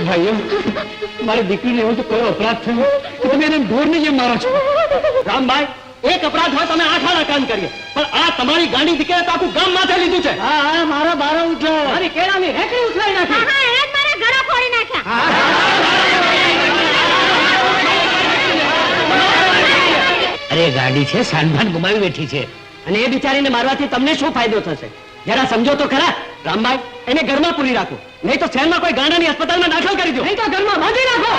ભાઈઓ, મારી દીકરીને એવો તો કયો અપરાધ થયો કે તમે એને ઢોરની જેમ મારો છો? રામભાઈ, એક અપરાધ હોય તમે આઠાના કામ કરીએ, પણ આ તમારી ગાંડી દીકરીએ તો આખું ગામ માથે લીધું છે. હા હા, મારા બારો ઉઠાવ, મારી કેળાની રેકડી ઉઠાવી નાખી. હા, એને જ મારા ગળા ફોડી નાખ્યા. અરે ગાડી છે, સાનભાન ગુમાવી બેઠી છે, અને એ બિચારીને મારવાથી તમને શું ફાયદો થશે? જરા સમજો તો ખરા. રામભાઈ, એને ઘરમાં પૂરી રાખો, નહીં તો શહેરમાં કોઈ ગાંડાની અસ્પતાલમાં દાખલ કરી દો, નહીં તો ઘરમાં બાંધી રાખો.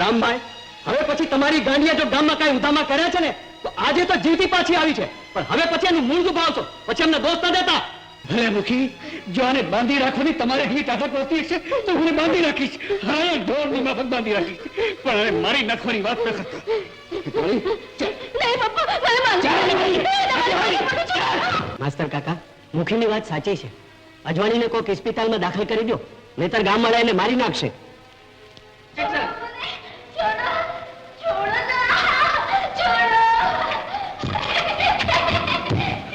રામભાઈ, હવે પછી તમારી ગાંડીએ જો ગામમાં કઈ ઉધામા કર્યા છે ને તો આજે તો જીવતી પાછી આવી છે, પણ હવે પછી એનું મૂળ દુભાવશો, પછી અમને દોસ્ત ન દેતા. ભલે મુખી, જો આને બાંધી રાખવાની તમારે એવી તાકાત વધતી હશે તો હું એને બાંધી રાખીશ. હા, ઢોરની માફક બાંધી રાખીશ, પણ હવે મારી નાખવાની વાત ન કરતા. માસ્તર કાકા, મુખીની વાત સાચી છે. અજવાણીને કોઈક હોસ્પિટલમાં દાખલ કરી દો, નહીતર ગામવાળા એને મારી નાખશે.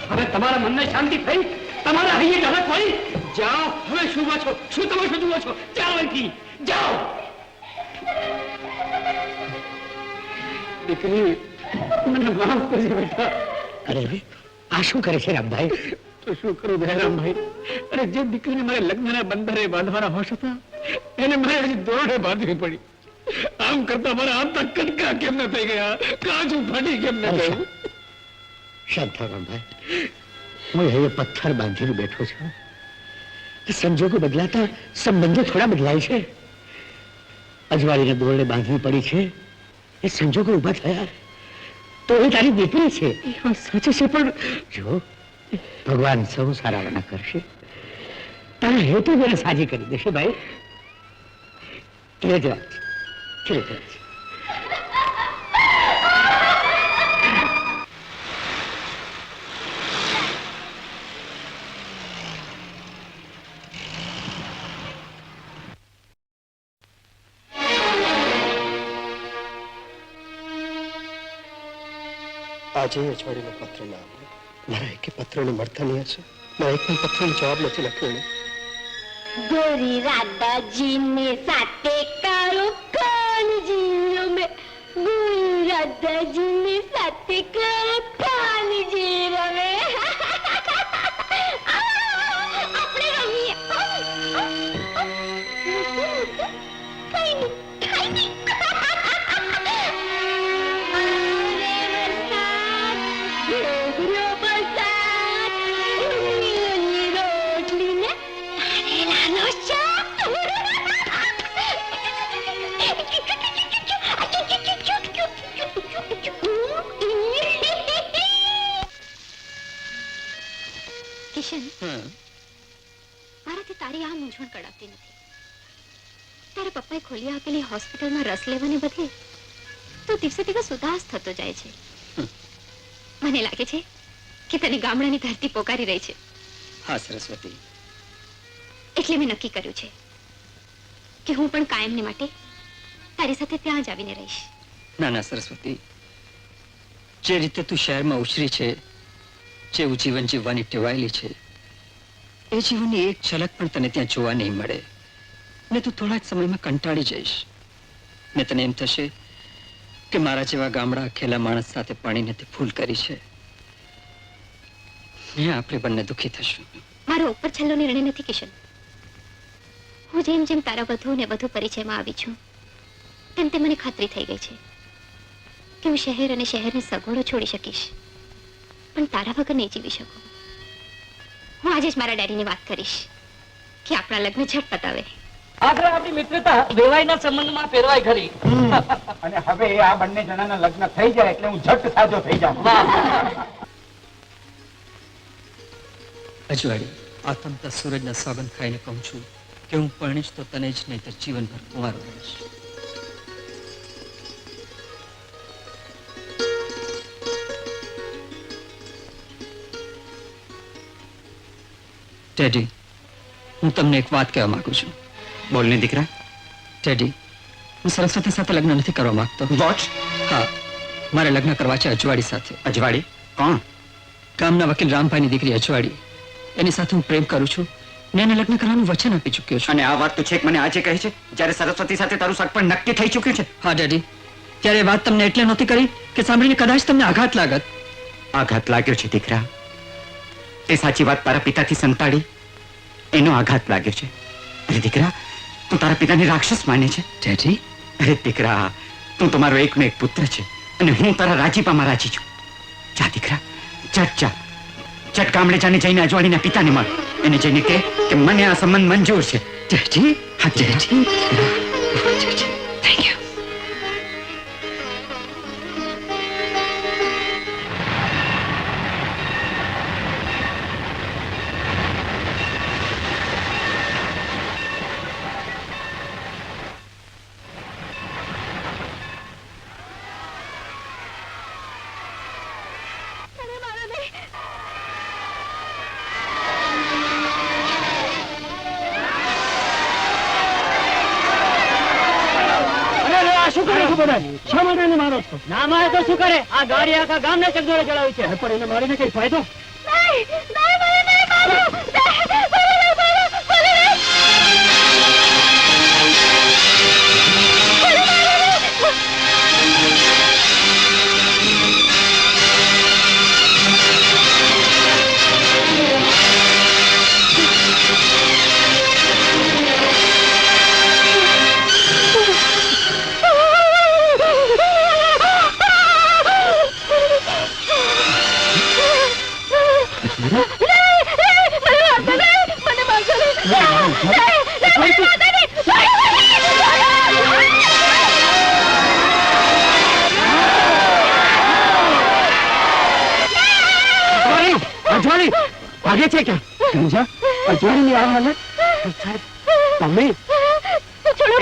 હવે તમારા મનને શાંતિ થઈ? તમારા હૈયે ઢળક પડી? જાઓ, હવે શું વાંચો? શું તમાશો જુઓ છો? જાઓ અહીંથી, જાઓ. દીકરી, મને માફ કરજો બેટા. અરે આ શું કરે છે રામભાઈ? તો શું કરું દયારામભાઈ? અરે જે દીકરીને મારે લગ્નના બંધરે બાંધવાના હોશ હતા એને મારે હજી દોરડે બાંધવી પડી. આમ કરતા મારા હાથ તક કટકા કેમ ન થઈ ગયા? કાચું ફાટી કેમ ન ગયું? શાંત થાઓ રામભાઈ, હું હવે પથ્થર બાંધીને બેઠો છું. સંજોગો બદલાતા સંબંધો થોડા બદલાય છે. અજવાળીને દોરડે બાંધવી પડી છે, એ સંજોગો ઉભા થયા. તો એ તારી દીકરી છે. સાચું છે પણ જો ભગવાન સૌ સારાવાના કરશે. તારા હેતુ જ એને સાજી કરી દેશે ભાઈ. ધીરજ રાખ, ધીરજ રાખ. આજે અજવાળીનો પત્ર ના આવ્યો. મારા એક પત્રને મળતા નહીં હશે. મારા એક પણ પત્રનો જવાબ નથી લખ્યો એને. ગોરી રાધાજીને સાથે કરું કાનજી રમે, ગોરી રાધાજીને સાથે કરું કાનજી રમે. આપણે રમીએ. કઈ નહીં, કઈ નહીં. કિશન, મારાથી તારી આ મૂંઝવણ કડાતી નથી. તારા પપ્પાએ ખોલી આપેલી હોસ્પિટલમાં રસ લેવાને બદલે તો દિવસે દિવસ ઉદાસ થતો જાય છે. મને લાગે છે કે તને ગામડાની ધરતી પોકારી રહી છે. હા સરસ્વતી, એટલે મેં નક્કી કર્યું છે કે હું પણ કાયમને માટે તારી સાથે ત્યાં જ આવીને રહીશ. ના ના સરસ્વતી, જે રીતે તું શહેરમાં ઉછરી છે, જેવું જીવન જીવવાની ટેવાયેલી છે, એ જીવનની એક ઝલક પણ તને ત્યાં જોવા નહીં મળે ને તું થોડા જ સમયમાં કંટાળી જઈશ ને તને એમ થશે કે મારા જેવા ગામડા અખેલા માણસ સાથે પાણીને તે ભૂલ કરી છે. અહીંયા આપણે બંને દુઃખી થશું. મારો ઉપર છેલ્લો નિર્ણય નથી કિશન. હું જેમ જેમ તારા વધુ ને વધુ પરિચયમાં આવી છું તેમ તે મને ખાતરી થઈ ગઈ છે કે હું શહેર અને શહેરની સગવડો છોડી શકીશ, પણ તારા વગર નહીં જીવી શકું. હું આજે જ મારા ડેડીને વાત કરીશ કે આપણા લગ્ન ઝટ પતાવે. આગળ આપણી મિત્રતા વેવાઈના સંબંધમાં ફેરવાય ખરી. અને હવે આ બંને જણાના લગ્ન થઈ જાય એટલે હું ઝટ સાજો થઈ જાઉં. અજવાળી, આતમતા સૂરજના સોગંદ ખાઈને કહું છું કે હું પરણીશ તો તને જ નહીં તો જીવનભર કુંવારો રહીશ. ટેડી, હું તમને એક વાત કહેવા માંગુ છું. બોલને દીકરા. ટેડી, હું સરસ્વતી સાથે લગ્ન નથી કરવા માંગતો. વોટ? હા, મારે લગ્ન કરવા છે અજવાળી સાથે. અજવાળી? કોણ? ગામના વકીલ રામભાઈની દીકરી અજવાળી. એની સાથે હું પ્રેમ કરું છું ને એને લગ્ન કરવાનું વચન આપી ચૂક્યો છું. અને આ વાત તો છેક મને આજે કહે છે જ્યારે સરસ્વતી સાથે તારું સગપણ નક્કી થઈ ચૂક્યું છે. હા ડેડી, ત્યારે વાત તમને એટલે નહોતી કરી કે સાંભળીને કદાચ તમને આઘાત લાગત. આઘાત લાગ્યો છે દીકરા. એ સાચી વાત તારા પિતાથી સંતાડી એનો આઘાત લાગ્યો છે. અરે દીકરા, તું તારા પિતાને રાક્ષસ માને છે. ડેડી, અરે દીકરા, તું તો મારો એકનો એક પુત્ર છે અને હું તારા રાજીપામાં રાજી છું. જા દીકરા, ચટ ગામડે જાને જઈને અજવાળીના પિતાને મળ. એને જઈને કહે કે મને આ સંબંધ મંજૂર છે. ડેડી, હા ડેડી. Thank you. શા માટે એને મારો છો? ના મારે તો શું કરે? આ ગાડી આખા ગામને ચકદોરે ચડાવી છે. પણ એને મારીને કઈ ફાયદો? ભાગે છે ક્યાં? ગંજા અજવાળીની આ હાલત? સાહેબ તમે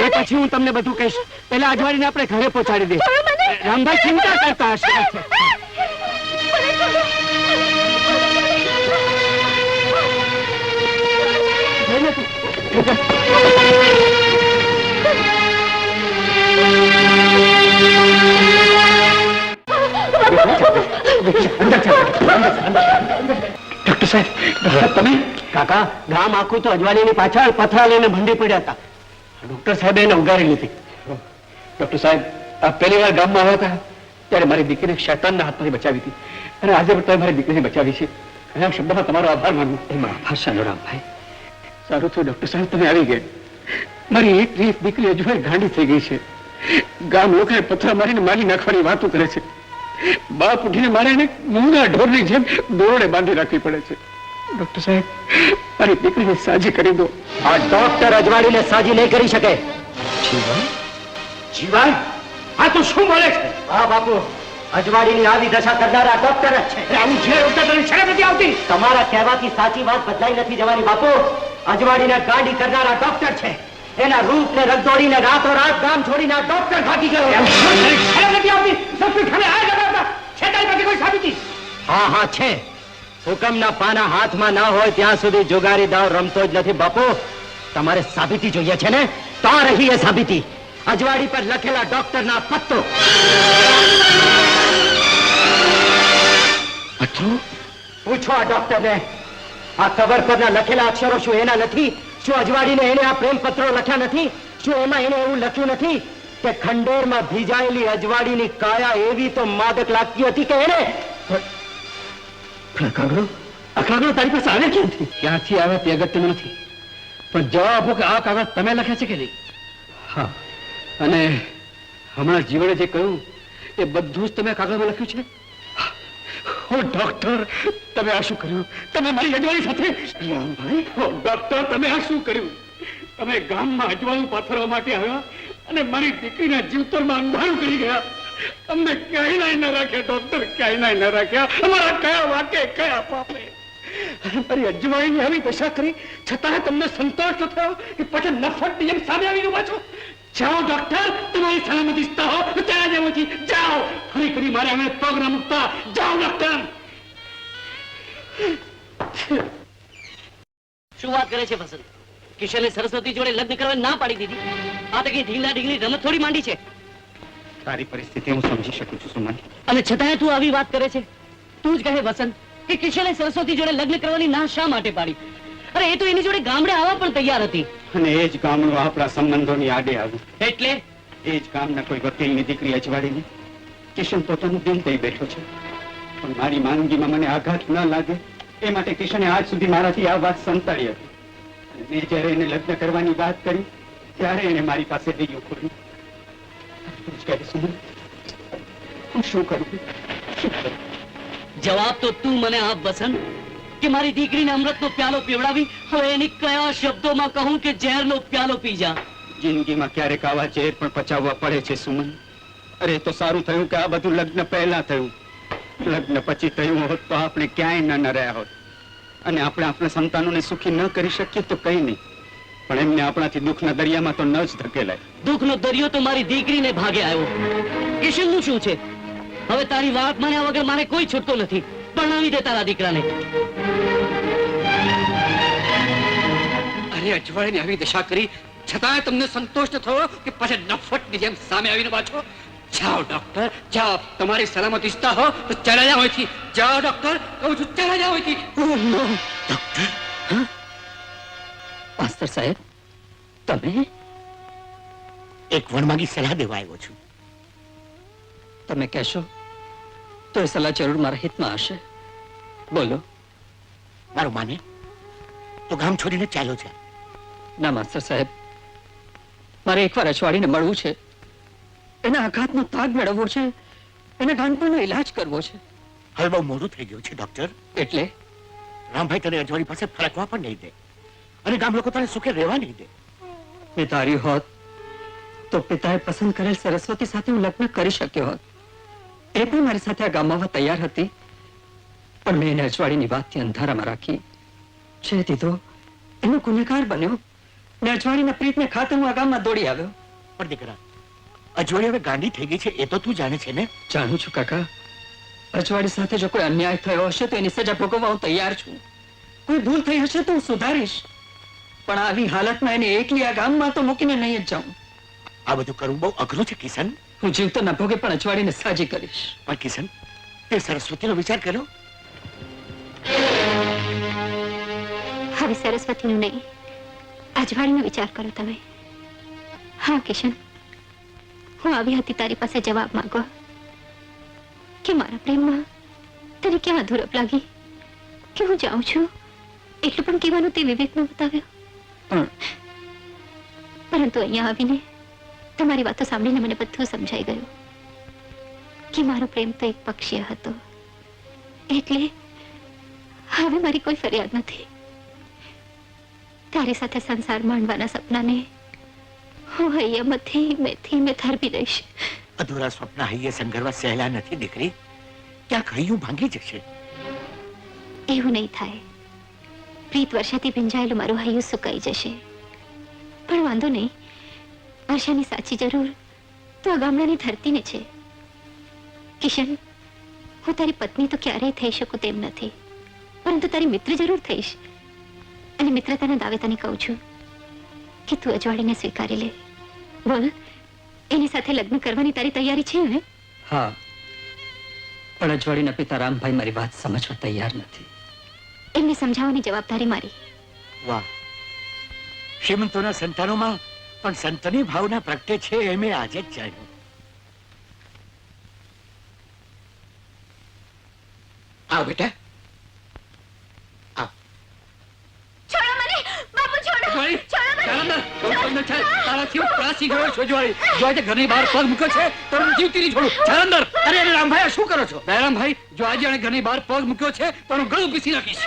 એ પછી હું તમને બધું કહીશ. પહેલા અજવાળીને આપણે ઘરે પહોંચાડી દે. રામભાઈ ચિંતા કરતા હશે. જઈને તું. ડોક્ટર સાહેબ તમે કાકા ગામ આખું તો અજવાળીની પાછળ પથરા લઈને ભંડી પડ્યા હતા. ડોક્ટર સાહેબે એને ઉગારી લીધી. ડોક્ટર સાહેબ આ પહેલી વાર ગામમાં આવ્યા હતા ત્યારે મારી દીકરીને શૈતાનના હાથમાંથી બચાવી હતી અને આજે પણ તમે મારી દીકરીને બચાવી છે. અને આ શબ્દમાં તમારો આભાર માનું. એમાં આભાર શાનો રામભાઈ. સારું થયું ડોક્ટર સાહેબ તમે આવી ગયા. મારી એક દીકરી અજવાળી ગાંડી થઈ ગઈ છે. ગામ લોકોએ પથરા મારીને મારી નાખવાની વાતો કરે છે. બાપ ઉઠીને મારે એને મૂંગા ઢોરની જેમ દોરડે બાંધી રાખવી પડે છે. ડોક્ટર સાહેબ મારી દીકરીને સાજી કરી દો. આ ડોક્ટર અજવાળીને સાજી નહીં કરી શકે. જીવન આ તો શું બોલે છે? હા બાપુ, અજવાળીની આવી દશા કરનારા ડોક્ટર જ છે. આવું છે ડોક્ટર તને શરમ નથી આવતી? તમારા કહેવાથી સાચી વાત બદલાઈ નથી જવાની બાપુ. અજવાળીને ગાંડી કરનારા ડોક્ટર છે. એના રૂપ ને રગદોડીને રાતોરાત ગામ છોડીને આ ડોક્ટર ભાગી ગયો. શરમ નથી આવતી? ડોક્ટર ખાને આ જવાબદાર છે તારી પાસે કોઈ સાબિતી? હા હા છે. હુકમના પાના હાથમાં ના હોય ત્યાં સુધી જુગારી દાવ રમતો જ નથી બાપુ. તમારે સાબિતી જોઈએ છે ને? તો આ રહી એ સાબિતી. અજવાળી પર લખેલા ડોક્ટરના પત્તો. પત્રો? પૂછો આ ડોક્ટરને. આ કવર પરના લખેલા અક્ષરો શું એના નથી? શું અજવાળીને એને આ પ્રેમ પત્રો લખ્યા નથી? શું એમાં એને એવું લખ્યું નથી કે ખંડેરમાં ભીજાયેલી અજવાળીની કાયા એવી તો માદક લાગતી હતી કે એને કાગડો આ કાગડો તારી પાસે આવે ક્યાંથી? ક્યાંથી આવે તે અગત્યનું નથી, પણ જવાબ આપો કે આ કાગળ તમે લખ્યા છે કે નહીં? હા, અને હમણાં જીવણે જે કહ્યું એ બધું જ તમે કાગળમાં લખ્યું છે? ઓ ડોક્ટર, તમે આ શું કર્યું? તમે મારી અજવાળી સાથે? રામભાઈ, ઓ ડોક્ટર, તમે આ શું કર્યું? તમે ગામમાં અજવાળું પાથરવા માટે આવ્યા અને મારી દીકરીના જીવતરમાં અંધારું કરી ગયા. અમને ક્યાંય ન રાખ્યા ડોક્ટર, ક્યાંય ન રાખ્યા. અમારા કયા વાકે કયા પાપે મારી અજવાળીની આવી દશા કરી છતાં તમને સંતોષ ન થયો કે પછી નફરત જેમ સામે આવીને ઉભા છો? જાઓ ડોક્ટર, તમારી સલામતી ઈચ્છતા હો તો ત્યાં જવાથી જાઓ. ફરી કરી મારે હવે પગ ના મૂકતા. જાઓ ડોક્ટર. શું વાત કરે છે વસંત? કિશને સરસ્વતી જોડે લગ્ન કરવા ના પાડી દીધી. આ તો કઈ ઢીંગલા ઢીંગલી રમત થોડી માંડી છે. તારી પરિસ્થિતિ હું સમજી શકું છું સુમન, અને છતાંય તું આવી વાત કરે છે. તું જ કહે વસંત કે કિશને સરસ્વતી જોડે લગ્ન કરવાની ના શા માટે પાડી? અરે એ તો એની જોડે ગામડે આવવા પણ તૈયાર હતી. અને એ જ ગામનું આપણા સંબંધોની આડે આવ્યું. એટલે એ જ ગામના કોઈ વકીલની દીકરી અજવાળીને કિશન પોતાનું દિલ દઈ બેઠો છે. પણ મારી માંદગીમાં મને આઘાત ન લાગે એ માટે કિશને આજ સુધી મારાથી આ વાત સંતાડી હતી. અને મેં જ્યારે એને લગ્ન કરવાની વાત કરી ત્યારે એને મારી પાસે દૈયું ખોલ્યું. હું શું કરું? જવાબ તો તું મને આપ વસંત કે મારી દીકરીને અમૃતનો પ્યાલો પીવડાવી હવે એની કયા શબ્દોમાં કહું કે ઝેરનો પ્યાલો પી જા? જિંદગીમાં ક્યારેક આવા ઝેર પણ પચાવવા પડે છે સુમન. અરે તો સારું થયું કે આ બધું લગ્ન પહેલા થયું. લગ્ન પછી થયું હોત તો આપણે ક્યાંય ન રહ્યા હોત. અને આપણે આપણા સંતાનોને સુખી ન કરી શકીએ તો કઈ નહીં, પણ એમને આપણાથી દુઃખના દરિયામાં તો ન જ ધકેલાય. દુઃખનો દરિયો તો મારી દીકરીને ભાગે આવ્યો. કિશનનું શું છે? હવે તારી વાત માન્યા વગર મારે કોઈ છૂટતો નથી. પરણાવી દે તારા દીકરાને. અરે અજવાળીની આવી દશા કરી છતાંય તમને સંતોષ ન થયો કે પછી નફટની જેમ સામે આવીને પાછો? જાઓ ડોક્ટર, જાઓ. તમારી સલામતી ઈચ્છતા હો તો ચાલ્યા જાઓ અહીંથી. જાઓ ડોક્ટર, કહું છું ચાલ્યા જાઓ અહીંથી. ડોક્ટર, માસ્તર સાહેબ, તમે? એક વણમાગી સલાહ દેવા આવ્યો છું. તમે કહેશો તો એ સલાહ જરૂર મારા હિતમાં હશે. બોલો. મારું માને તો ગામ છોડીને ચાલ્યો છે. ના માસ્તર સાહેબ, મારે એકવાર અજવાળીને મળવું છે. એના આઘાતનો તાગ મેળવવો છે. એને ગાંઠનો ઇલાજ કરવો છે. હવે બહુ મોડું થઈ ગયું છે ડોક્ટર. એટલે રામભાઈ તને અજવાળી પાસે ફરકવા પણ નહીં દે અને ગામ લોકો તને સુખે રહેવા નહીં દે. મેં ધાર્યું હોત તો પિતાએ પસંદ કરેલ સરસ્વતી સાથે હું લગ્ન કરી શક્યો હોત. એ પણ મારી સાથે આ ગામમાં તૈયાર હતી, પણ મેં એને અજવાળીની વાતથી અંધારામાં રાખી છે દીધો એનો ગુનેગાર બન્યો ને અજવાળીના પ્રીતને ખાતર હું આ ગામમાં દોડી આવ્યો. પણ દીકરા, અજવાળી હવે ગાંડી થઈ ગઈ છે એ તો તું જાણે છે ને? જાણું છું કાકા. અજવાળી સાથે જો કોઈ અન્યાય થયો હશે તો એની સજા ભોગવવા હું તૈયાર છું. કોઈ ભૂલ થઈ હશે તો હું સુધારીશ, પણ આવી હાલતમાં એને એકલી આ ગામમાં તો મૂકીને નહીં જ જાઉં. આ બધું કરવું બહુ અઘરું છે કિશન. હું જીવતો ન ભોગે પણ અજવાળીને સાજી કરીશ. પણ કિશન, તે સરસ્વતીનો વિચાર કર્યો? હવે સરસ્વતીનું નહીં, અજવાળીનો વિચાર કરો તમે. હા કિશન, હું આવી હતી તારી પાસે જવાબ માંગવા કે મારા પ્રેમમાં તને ક્યાં અધૂરપ લાગી કે હું જાઉં છું એટલું પણ કહેવાનું તે વિવેક ન બતાવ્યો. પરંતુ અહીંયા આવીને તમારી વાતો સાંભળીને મને બધું સમજાઈ ગયું કે મારો પ્રેમ તો એક પક્ષીય હતો. એટલે હવે મારી કોઈ ફરિયાદ નથી. તારી સાથે સંસાર માંડવાના સપનાને હું હૈયામાંથી મેં થરબી દઈશ. અધૂરા સ્વપ્ન હૈયે સંગરવા સહેલા નથી દીકરી. ક્યાંક હૈયું ભાંગી જશે. એવું નહીં થાય. પ્રીત વર્ષાથી ભીંજાયેલું મારું હૈયું સુકાઈ જશે. પણ વાંધો નહીં, વર્ષાની સાચી જરૂર તો આ ગામડાની ધરતીને છે. કિશન, હું તારી પત્ની તો ક્યારેય થઈ શકું તેમ નથી, પરંતુ તારી મિત્ર જરૂર થઈશ. અને મિત્રતાના દાવે તને કહું છું કે તું અજવાળીને સ્વીકારી લે. બોલ, એની સાથે લગ્ન કરવાની તારી તૈયારી છે ને? હા, પણ અજવાળીના પિતા રામભાઈ મારી વાત સમજવા તૈયાર નથી. એમને સમજાવવાની જવાબદારી મારી. વાહ, શ્રીમંતોના સંતાનોમાં પણ સંતની ભાવના પ્રગટે છે એ મેં આજે જ જાણ્યું. આવ બેટા, આવ. છોડો મને, બાપુ છોડો. અજવાળી, છોડો મને. તારાથી હું ત્રાસી ગયો છું અજવાળી. જો આજે ઘરની બહાર પગ મૂક્યો છે તો હું જીવતી નહીં છોડું. ચાલ અંદર. અરે રામભાઈ, શું કરો છો? દયારામભાઈ, જો આજે એણે ઘરની બહાર પગ મૂક્યો છે તો હું ગળું પીસી નાખીશ.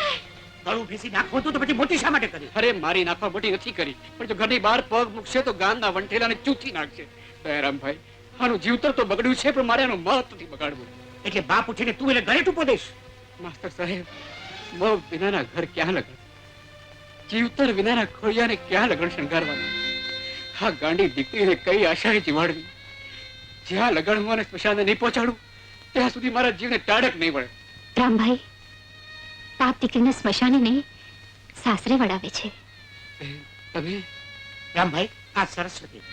ગળું ભીસી નાખવું હતું તો પછી મોટી શા માટે કરી? અરે મારી નાખવા મોટી નથી કરી, પણ જો ઘરની બહાર પગ મૂકશે તો ગામના વંઠેલાને ચૂથી નાખશે. દયારામભાઈ, આનું જીવતર તો બગડ્યું છે પણ મારે આનું મોત નથી બગાડવું. એટલે બાપ ઉઠીને તું એને ગળે ટૂંપો દઈશ? માસ્ટર સાહેબ, મોહ વિનાના ઘર ક્યાં લગન? જીવતર વિનાના ખોડિયાને ક્યાં લગન શણગારવાના? આ ગાંડી દીકરીને કઈ આશાએ જીવાડવી? જ્યાં લગન હું અને સ્મશાને નહીં પહોંચાડું ત્યાં સુધી મારા જીવને ટાળક નહીં વળે. રામભાઈ, બાપ દીકરીને સ્મશાને નહીં સાસરે વડાવે છે. તમે રામભાઈ, આ સરસ્વતી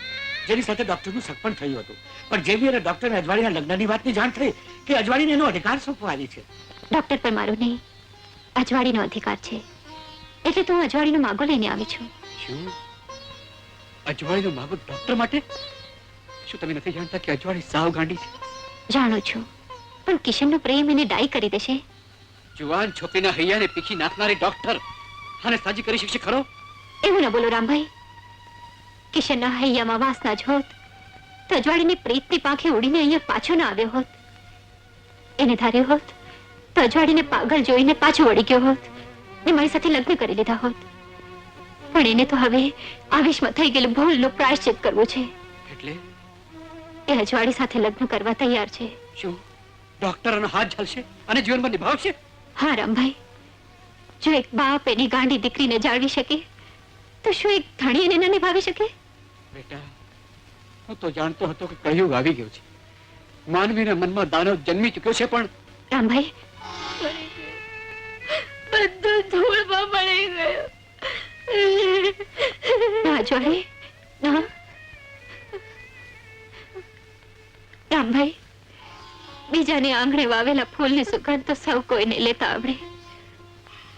જેની સાથે ડોક્ટરનું સગપણ થયું હતું, પણ જેવી અને ડોક્ટર અજવાળીના લગ્નની વાતની જાણ થઈ કે અજવાળીને એનો અધિકાર સોંપવા આવી છે. ડોક્ટર પર મારો નહીં, અજવાળીનો અધિકાર છે. એટલે તો હું અજવાળીનો માગો લઈને આવી છું. શું અજવાળીનો માગો ડોક્ટર માટે? શું તમે નથી જાણતા કે અજવાળી સાવ ગાંડી છે? જાણું છું, પણ કિશનનો પ્રેમ એને ડાઈ કરી દેશે. જુવાન છોકરીના હૈયાને પીખી નાખનારી ડોક્ટર આને સાજી કરી શકશે ખરો? એવું ન બોલો રામભાઈ. કિશનના હૈયામાં વાસના જ હોત તો અજવાળીની પ્રીતની પાંખે ઉડીને અહીંયા પાછો ન આવ્યો હોત. એને ધાર્યું હોત તો અજવાળીને પાગલ જોઈને પાછો વળી ગયો હોત ને મારી સાથે લગ્ન કરી લીધા હોત. પણ એને તો હવે આવેશમાં થઈ ગયેલું ભૂલનું પ્રાયશ્ચિત કરવું છે. એટલે એ અજવાળી સાથે લગ્ન કરવા તૈયાર છે. શું ડોક્ટરનો હાથ ઝાલશે અને જીવનમાં નિભાવશે? હા રામભાઈ, જો એક બાપ એની ગાંડી દીકરીને જાળવી શકે તો શું એક ધણી એને ન નિભાવી શકે? બેટા, હું તો જાણતો હતો કે કળિયુગ આવી ગયો છે. માનવીના મનમાં દાનવ જન્મી ચૂક્યો છે, પણ રામભાઈ, બધું ધૂળમાં પડી ગયું. ના જોડે ના રામભાઈ, બીજાને આંગણે વાવેલા ફૂલની સુગંધ તો સૌ કોઈને લેતા આવડે,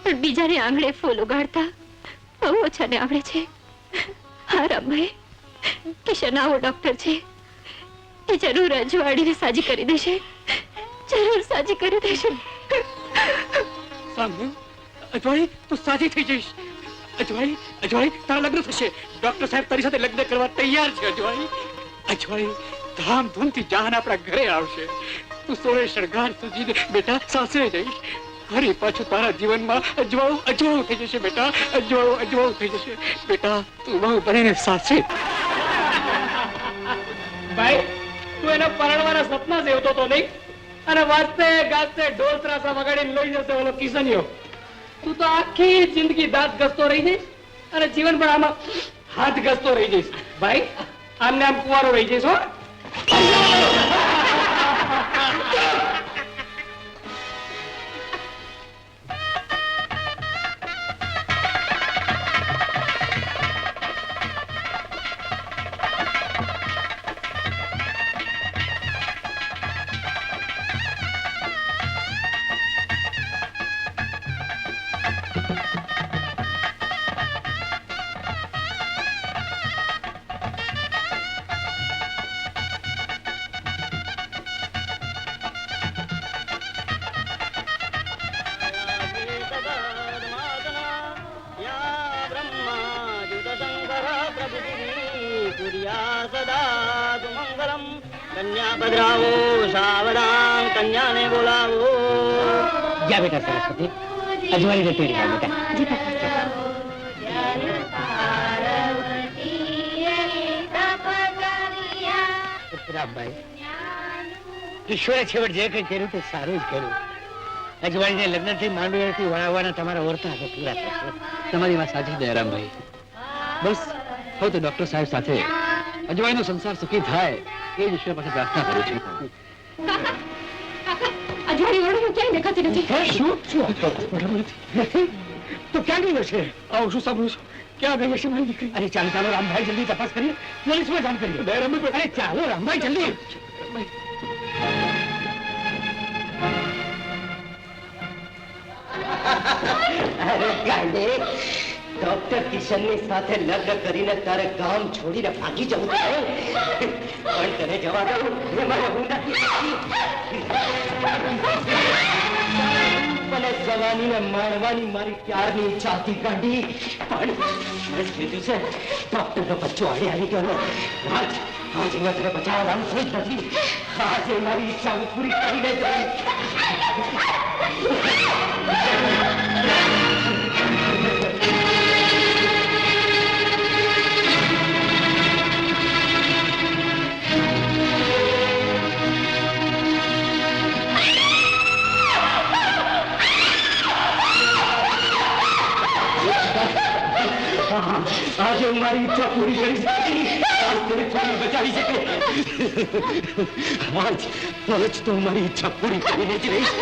પણ બીજાને આંગણે ફૂલ ઉગાડતા બહુ ઓછાને આવડે છે. હા રામભાઈ, કિશન આવો ડોક્ટર છે, એ જરૂર અજવાળીને સાજી કરી દેશે, જરૂર સાજી કરી દેશે. સાંભળ્યું અજવાળી, તું સાજી થઈ જઈશ. અજવાળી, અજવાળી, તારા લગ્ન થશે. ડોક્ટર સાહેબ તારી સાથે લગ્ન કરવા તૈયાર છે. અજવાળી, અજવાળી, ધામધૂમથી જાન આપણા ઘરે આવશે. તું સોળે શણગાર સજીને બેટા સાસરે જઈશ. ફરી પાછું તારા જીવનમાં અજવાળું અજવાળું થઈ જશે. બેટા, અજવાળું અજવાળું થઈ જશે. બેટા, તું બહુ બનીને સાસરે. ભાઈ, તું એના પરણવાના સપના સેવતો તો નહીં, અને વાજતે ગાજતે ઢોલ ત્રાસા વગાડીને લઈ જશે ઓલો કિશનિયો. તું તો આખી જિંદગી દાંત ઘસતો રહી જઈશ અને જીવન પણ આમાં હાથ ઘસતો રહી જઈશ ભાઈ. આમને આમ કુંવારો રહી જઈશ હો. કન્યા પધરાવો, સાવધાન કન્યાને બોલાવો. જા બેટા સરસ્વતી, અજવાળીને તેડી આવ બેટા. રામભાઈ, ઈશ્વરે છેવટ જે કંઈ કર્યું તે સારું જ કર્યું. અજવાળીને લગ્નથી માંડવીથી વળાવવાના તમારા વર્તા હવે પૂરા થશે. તમારી વાત સાચી દયારામભાઈ. બસ હવે તો ડોક્ટર સાહેબ સાથે અજવાળીનો સંસાર સુખી થાય એ જ ઈશ્વર પાસે પ્રાર્થના કરું છું. અજવાળી વડું ક્યાંય દેખાતી નથી. શું તો ક્યાં ગયો છે? આવું શું સાંભળું છું? ક્યાં ગયો છે મારી દીકરી? અરે ચાલો ચાલો રામભાઈ, જલ્દી તપાસ કરીએ, પોલીસમાં જાણ કરીએ. અરે ચાલો રામભાઈ, જલ્દી. અરે ગાંડે, ડોક્ટર કિશનની સાથે લગ્ન કરીને તારે ગામ છોડીને ભાગી જવું છે, પણ તને જવા દઉં એમાં હું નથી. મને જવાનીને માણવાની મારી ક્યારની ઈચ્છા હતી ગાંડી, પણ મેં કીધું છે ડોક્ટરનો બચ્ચો આડે આવી ગયો ને. આજે મેં તને બચાવવા જ નથી. આજે મારી ઈચ્છા હું પૂરી કરીને જ રહી. આજે હું મારી ઈચ્છા પૂરી કરી શકી. બચાવી શકે. હવે જ તો મારી ઈચ્છા પૂરી કરીને જ રહીશ.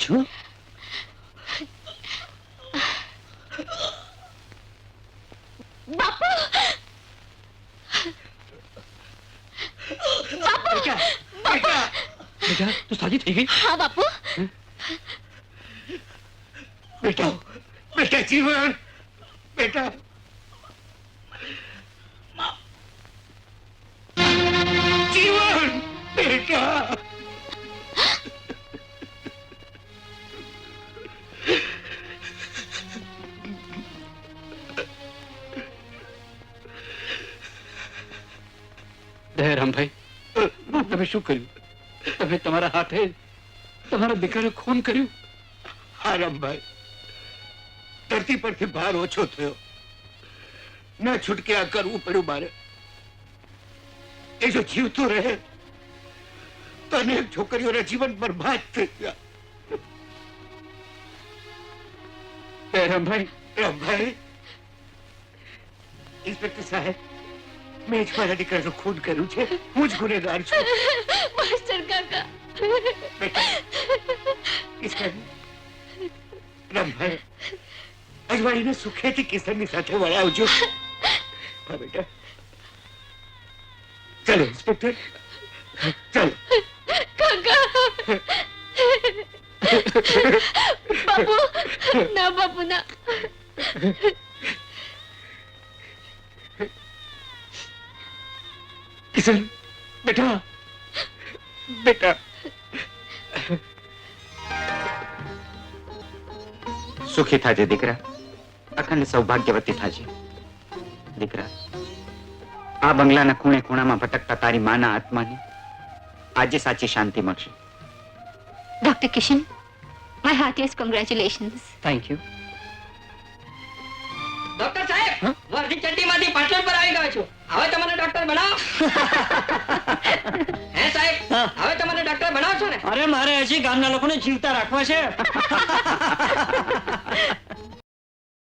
છો? બાપુ બાપુ બેટા તું સાજી થઈ ગઈ? હા બાપુ બેટા બેટા જીવન બેટા જીવન બેટા દયારામભાઈ, તમે શું કર્યું? તમે તમારા હાથે તમારા દીકરાને ખૂન કર્યું? હા રામભાઈ, ધરતી પરથી ભાર ઓછો થયો, ના છૂટકે આ કરવું પડ્યું મારે. એ જો જીવતો રહે તો અનેક છોકરીઓના જીવન બરબાદ થઈ ગયા. દયારામભાઈ, રામભાઈ, ઇન્સ્પેક્ટર સાહેબ, મેં જ મારા દીકરાનું ખૂન કર્યું છે. હું જ ગુનેગાર છું. માસ્ટર કાકા બેટા કિશન, રામભાઈ અજવાળીને સુખેથી કિશનની સાથે વળાવજો. હા બેટા, ચલો ઇન્સ્પેક્ટર, ચલો. કાકા બાપુ ના બાપુ ના કિશન બેટા બેટા સુખી થાજે દીકરા, અખંડ સૌભાગ્યવતી થાજે. દીકરા, આ બંગલાના ખૂણે ખૂણામાં ભટકતા તારી માના આત્માને આજે સાચી શાંતિ મળશે. Doctor Kishan, my heartiest congratulations. Thank you. Doctor સાહેબ, હું અડધી ચડ્ડીમાંથી પાટણ પર આવી ગયો છું. હવે તમને ડોક્ટર બનાવો. હે સાહેબ, હવે તમને ડોક્ટર બનાવશો ને? અરે મારે હજી ગામના લોકોને જીવતા રાખવા છે.